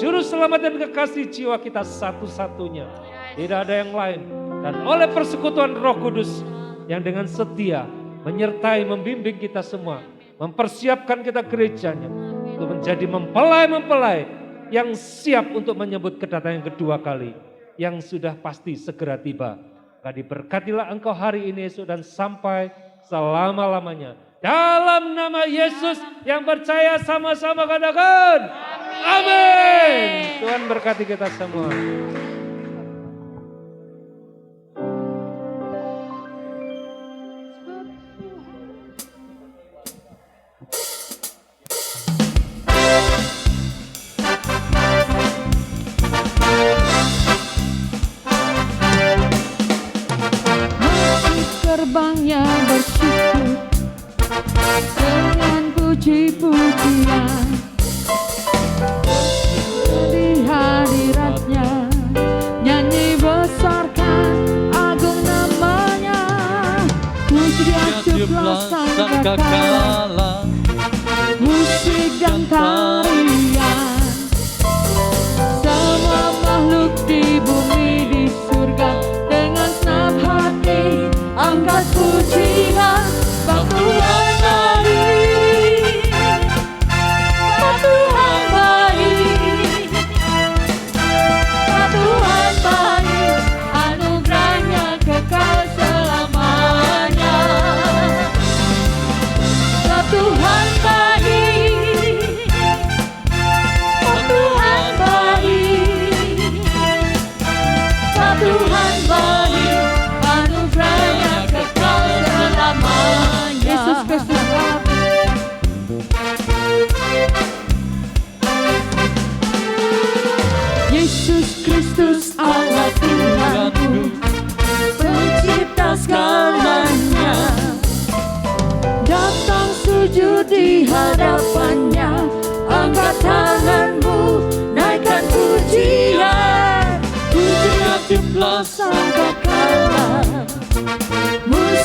Juru selamat dan kekasih jiwa kita satu-satunya. Tidak ada yang lain. Dan oleh persekutuan Roh Kudus yang dengan setia menyertai, membimbing kita semua, mempersiapkan kita gerejanya untuk menjadi mempelai-mempelai yang siap untuk menyambut kedatangan kedua kali, yang sudah pasti segera tiba. Maka diberkatilah engkau hari ini Yesus dan sampai selama-lamanya Dalam nama Yesus yang percaya sama-sama katakan. Amin. Tuhan berkati kita semua. Terbangnya bersyukur dengan puji-pujian di hadiratnya, nyanyi besarkan agung namanya, puji dia jublah sangkakala, musik dan tarian, semua makhluk di bumi di surga dengan senang hati angkat pujian, bang Tuhan baik, bang Tuhan baik, bang Tuhan baik, anugerahnya kekal selamanya. Bang Tuhan baik, bang Tuhan baik, bang Tuhan baik, anugerahnya kekal selamanya. Yesus Kristus Yesus Kristus Allah Tuhanku, pencipta segalanya, datang sujud di hadapannya, angkat tanganmu, naikkan pujian, pujian jublah sangkakala, musik